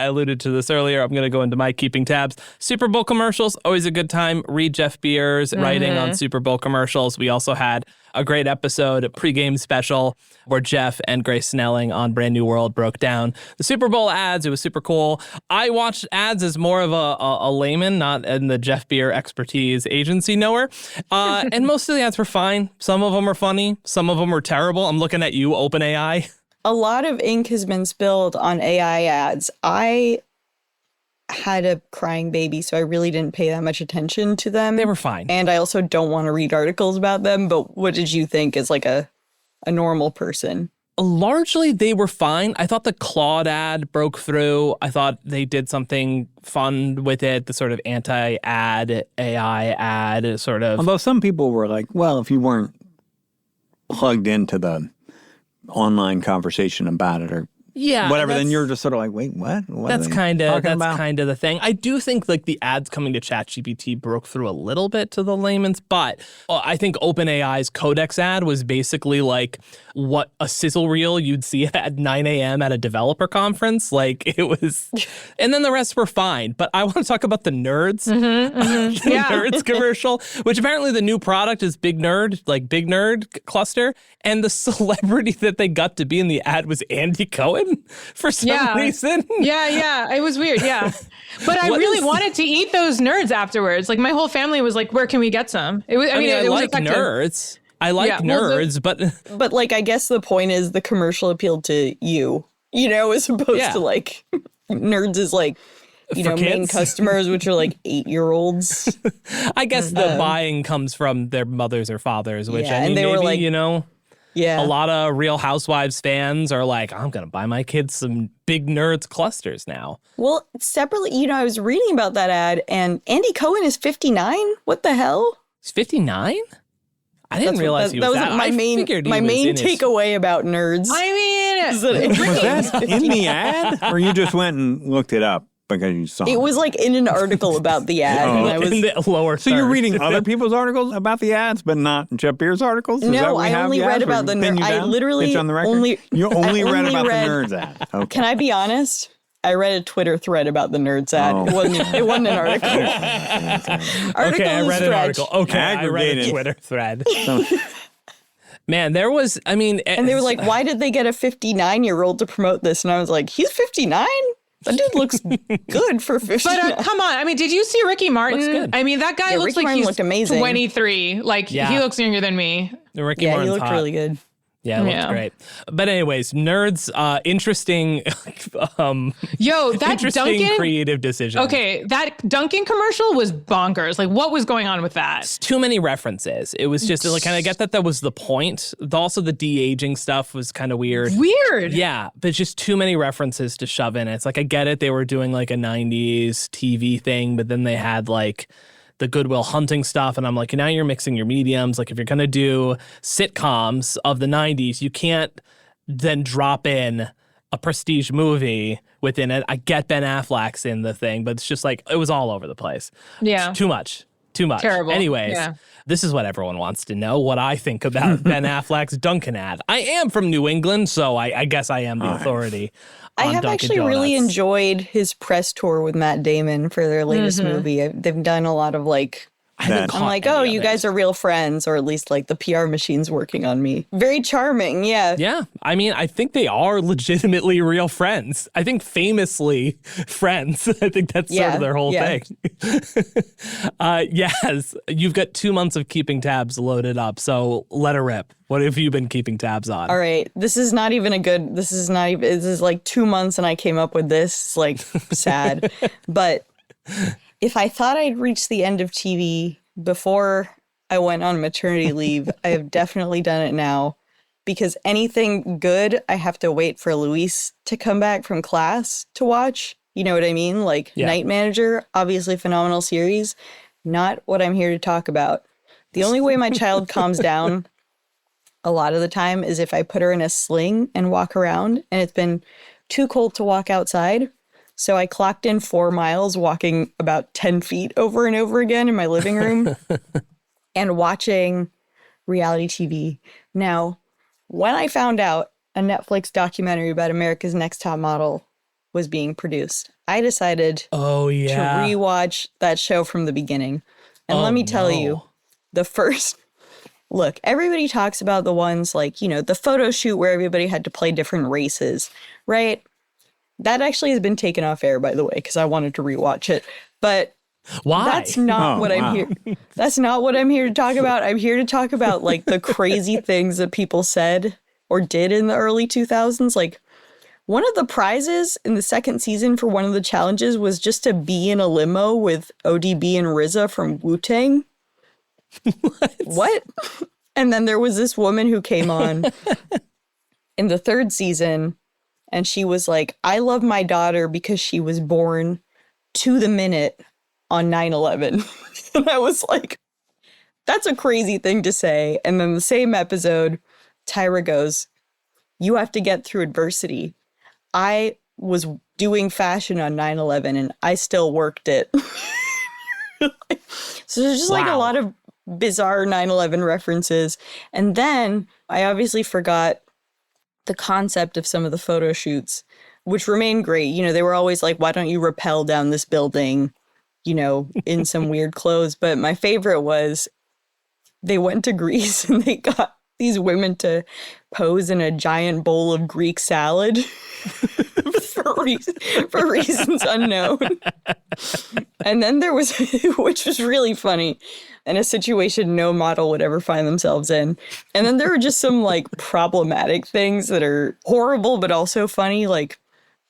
alluded to this earlier, I'm going to go into my keeping tabs. Super Bowl commercials, always a good time. Read Jeff Beer's writing on Super Bowl commercials. We also had a great episode, a pregame special, where Jeff and Grace Snelling on Brand New World broke down the Super Bowl ads. It was super cool. I watched ads as more of a layman, not in the Jeff Beer expertise agency knower. And most of the ads were fine. Some of them were funny. Some of them were terrible. I'm looking at you, OpenAI. A lot of ink has been spilled on AI ads. I had a crying baby, so I really didn't pay that much attention to them. They were fine. And I also don't want to read articles about them, but what did you think as like a normal person? Largely, they were fine. I thought the Claude ad broke through. I thought they did something fun with it, the sort of anti-ad, AI ad sort of. Although some people were like, well, if you weren't plugged into the online conversation about it or whatever, then you're just sort of like, wait, what? That's kind of the thing. I do think like the ads coming to ChatGPT broke through a little bit to the layman's, but I think OpenAI's Codex ad was basically like what a sizzle reel you'd see at 9 a.m. at a developer conference. Like it was, and then the rest were fine. But I want to talk about the Nerds, Nerds commercial, which apparently the new product is Big Nerd cluster. And the celebrity that they got to be in the ad was Andy Cohen for some reason. Yeah. It was weird. Yeah. But I really wanted to eat those nerds afterwards. Like my whole family was like, where can we get some? It was, I like nerds. I like nerds, but like, I guess the point is the commercial appealed to you, as opposed to like nerds is like, main customers, which are like 8-year-olds. I guess the buying comes from their mothers or fathers, which I mean, they were like, a lot of Real Housewives fans are like, I'm going to buy my kids some Big Nerds clusters now. Well, separately, I was reading about that ad and Andy Cohen is 59. What the hell? He's 59? I didn't realize he was that. My main takeaway about Nerds. I mean, was that in the ad? Or you just went and looked it up? Because you saw it was like in an article about the ad. And I was in the lower So you're reading other people's articles about the ads, but not Jeff Beer's articles? No, I only read about the Nerds. I literally only read about the Nerds ad. Okay. Can I be honest? I read a Twitter thread about the Nerds ad. It wasn't an article. I read an article. Okay, I read a Twitter thread. Man, there was, and they were like, why did they get a 59-year-old to promote this? And I was like, he's 59? That dude looks good for 59. But come on. Did you see Ricky Martin? Looks good. That guy looks Ricky like Martin he's looked amazing. 23. He looks younger than me. Ricky Martin's he looked hot. really good. Yeah, it looked great. But anyways, Nerds, interesting interesting creative decision. Okay, that Dunkin' commercial was bonkers. Like, what was going on with that? It's too many references. It was just like, and I get that was the point. Also, the de-aging stuff was kind of weird. Yeah, but just too many references to shove in. It's like, I get it. They were doing like a 90s TV thing, but then they had like the Good Will Hunting stuff. And I'm like, now you're mixing your mediums. Like if you're going to do sitcoms of the 90s, you can't then drop in a prestige movie within it. I get Ben Affleck's in the thing, but it's just like, it was all over the place. Yeah. Too much. Terrible. Anyways, Yeah. This is what everyone wants to know, what I think about Ben Affleck's Dunkin' ad. I am from New England, so I guess I am the authority I on have Dunkin' actually really Donuts. enjoyed his press tour with Matt Damon for their latest movie. They've done a lot of like, haven't I'm caught like, any oh, of you it. guys are real friends, or at least like the PR machine's working on me. Very charming, yeah. Yeah, I mean, I think they are legitimately real friends. I think famously friends. I think that's sort of their whole thing. Yes, you've got 2 months of keeping tabs loaded up, so let her rip. What have you been keeping tabs on? All right, this is like 2 months and I came up with this. It's like sad. But if I thought I'd reached the end of TV before I went on maternity leave, I have definitely done it now. Because anything good, I have to wait for Luis to come back from class to watch. You know what I mean? Like Night Manager, obviously phenomenal series. Not what I'm here to talk about. The only way my child calms down a lot of the time is if I put her in a sling and walk around, and it's been too cold to walk outside. So I clocked in 4 miles walking about 10 feet over and over again in my living room and watching reality TV. Now, when I found out a Netflix documentary about America's Next Top Model was being produced, I decided to rewatch that show from the beginning. And let me tell you, the first... Look, everybody talks about the ones like, you know, the photo shoot where everybody had to play different races, right? That actually has been taken off air, by the way, because I wanted to rewatch it. But why? That's not what I'm here. That's not what I'm here to talk about. I'm here to talk about like the crazy things that people said or did in the early 2000s. Like one of the prizes in the second season for one of the challenges was just to be in a limo with ODB and RZA from Wu-Tang. What? And then there was this woman who came on in the third season, and she was like, I love my daughter because she was born to the minute on 9/11. And I was like, that's a crazy thing to say. And then the same episode, Tyra goes, you have to get through adversity. I was doing fashion on 9/11 and I still worked it. So there's just like a lot of bizarre 9/11 references. And then I obviously forgot the concept of some of the photo shoots, which remain great. You know, they were always like, why don't you rappel down this building, you know, in some weird clothes. But my favorite was they went to Greece and they got these women to pose in a giant bowl of Greek salad for reasons unknown. And then there was, which was really funny, and a situation no model would ever find themselves in. And then there were just some like problematic things that are horrible, but also funny. Like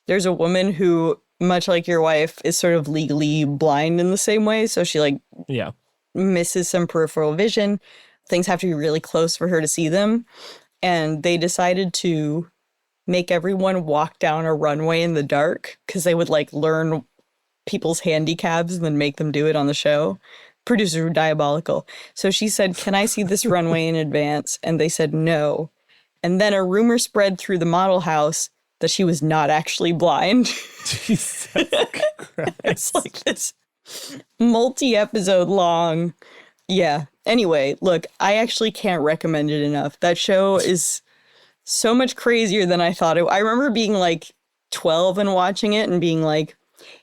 there's a woman who, much like your wife, is sort of legally blind in the same way. So she like misses some peripheral vision. Things have to be really close for her to see them. And they decided to make everyone walk down a runway in the dark because they would like learn people's handicaps and then make them do it on the show. Producers were diabolical. So she said, can I see this runway in advance? And they said no. And then a rumor spread through the model house that she was not actually blind. Jesus Christ. It's like this multi-episode long. Yeah. Anyway, look, I actually can't recommend it enough. That show is so much crazier than I thought it. I remember being like 12 and watching it and being like,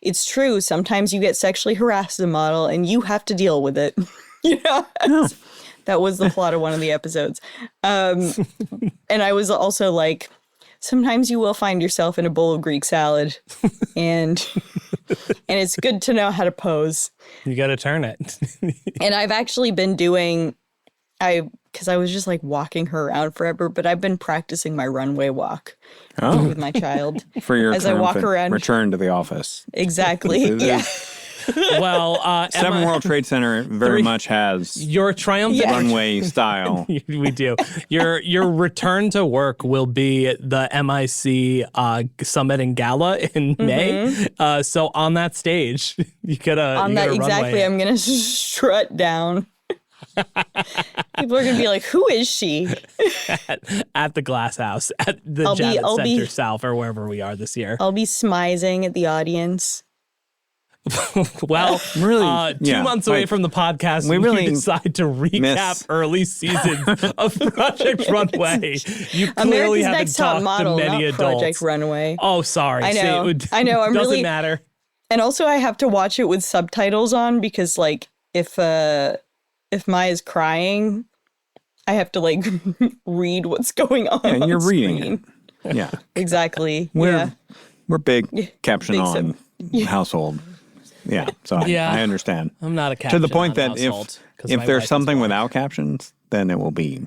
it's true. Sometimes you get sexually harassed as a model and you have to deal with it. You know? No. That was the plot of one of the episodes. And I was also like, sometimes you will find yourself in a bowl of Greek salad and it's good to know how to pose. You got to turn it. And I've actually been doing, because I was just like walking her around forever, but I've been practicing my runway walk with my child. For your as I walk around. Return to the office. Exactly. Yeah. Well, Seven Emma, World Trade Center very much has your triumphant runway style. We do. Your return to work will be the MIC Summit and Gala in May. So on that stage, you gotta exactly. I'm gonna strut down. People are going to be like, who is she? at the Glass House, at the I'll Javits be- Center South, or wherever we are this year. I'll be smizing at the audience. Well, Really, 2 yeah, months away like, from the podcast, we really you decide to recap miss- early seasons of Project Runway. You clearly America's haven't Next Top talked Model, to many not adults. Project Runway. Oh, sorry. I know. See, I know. I'm doesn't really matter. And also, I have to watch it with subtitles on because, like, if Maya's crying, I have to like read what's going on. And you're reading screen. it. Yeah. Exactly. We're big caption big on household. Yeah. So Yeah. I understand. I'm not a caption To the point on that household, 'cause my if wife there's is something one. without captions, then it will be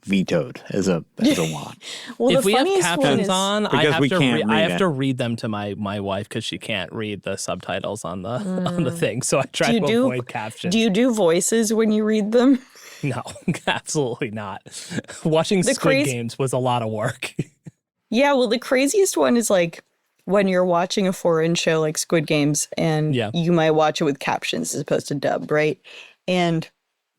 vetoed as a law. Well, If the we have funniest one captions is on, I Because have we to can't I read have it. to read them to my wife because she can't read the subtitles on the on the thing. So I try to avoid captions. Do you do voices when you read them? No, absolutely not. Watching The Squid Games was a lot of work. Yeah, well, the craziest one is like when you're watching a foreign show like Squid Games and you might watch it with captions as opposed to dubbed, right? And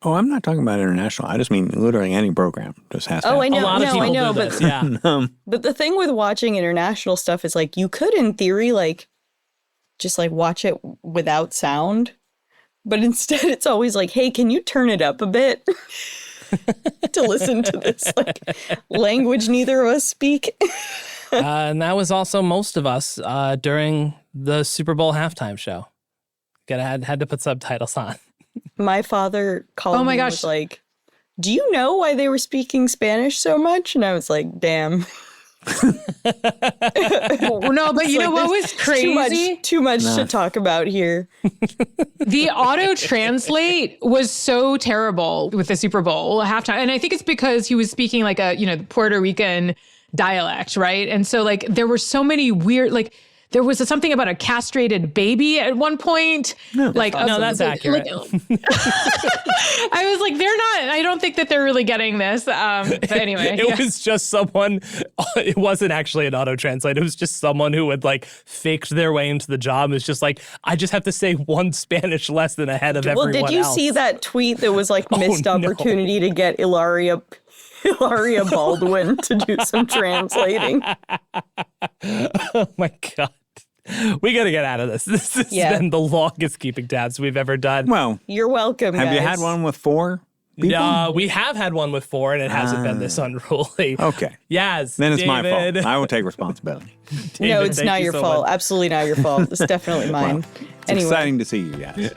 Oh, I'm not talking about international. I just mean literally any program just has to have. I know, A lot of people I know, do but this, yeah. but the thing with watching international stuff is like you could, in theory, like just like watch it without sound, but instead it's always like, hey, can you turn it up a bit to listen to this like language neither of us speak? And that was also most of us during the Super Bowl halftime show. Had to put subtitles on. My father called Oh my me and gosh. was like, do you know why they were speaking Spanish so much? And I was like, damn. No, but you know what was crazy? Too much to talk about here. The auto translate was so terrible with the Super Bowl halftime. And I think it's because he was speaking like a, the Puerto Rican dialect, right? And so like there were so many weird, like there was something about a castrated baby at one point. No, that's accurate. I was like, I don't think that they're really getting this. But anyway. It was just someone, it wasn't actually an auto translate. It was just someone who had like faked their way into the job. It was just like, I just have to say one Spanish lesson ahead of everyone else. Well, did you see that tweet that was like missed opportunity to get Hilaria Baldwin to do some translating? Oh my God. We got to get out of this. This has been the longest keeping tabs we've ever done. Well, you're welcome, have guys. you had one with 4 people? We have had one with 4, and it hasn't been this unruly. Okay. Yes. Then it's David. my fault. I will take responsibility. David, No, it's thank not you your so fault. much. Absolutely not your fault. It's definitely mine. It's exciting to see you guys.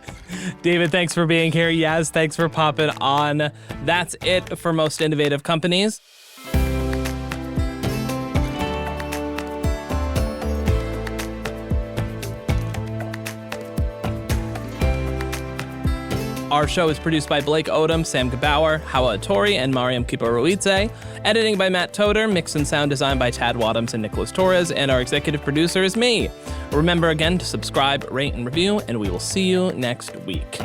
David, thanks for being here. Yaz, thanks for popping on. That's it for Most Innovative Companies. Our show is produced by Blake Odom, Sam Gebauer, Hawa Atori, and Mariam Kiparuidze. Editing by Matt Toder, mix and sound design by Tad Wadhams and Nicholas Torres, and our executive producer is me. Remember again to subscribe, rate, and review, and we will see you next week.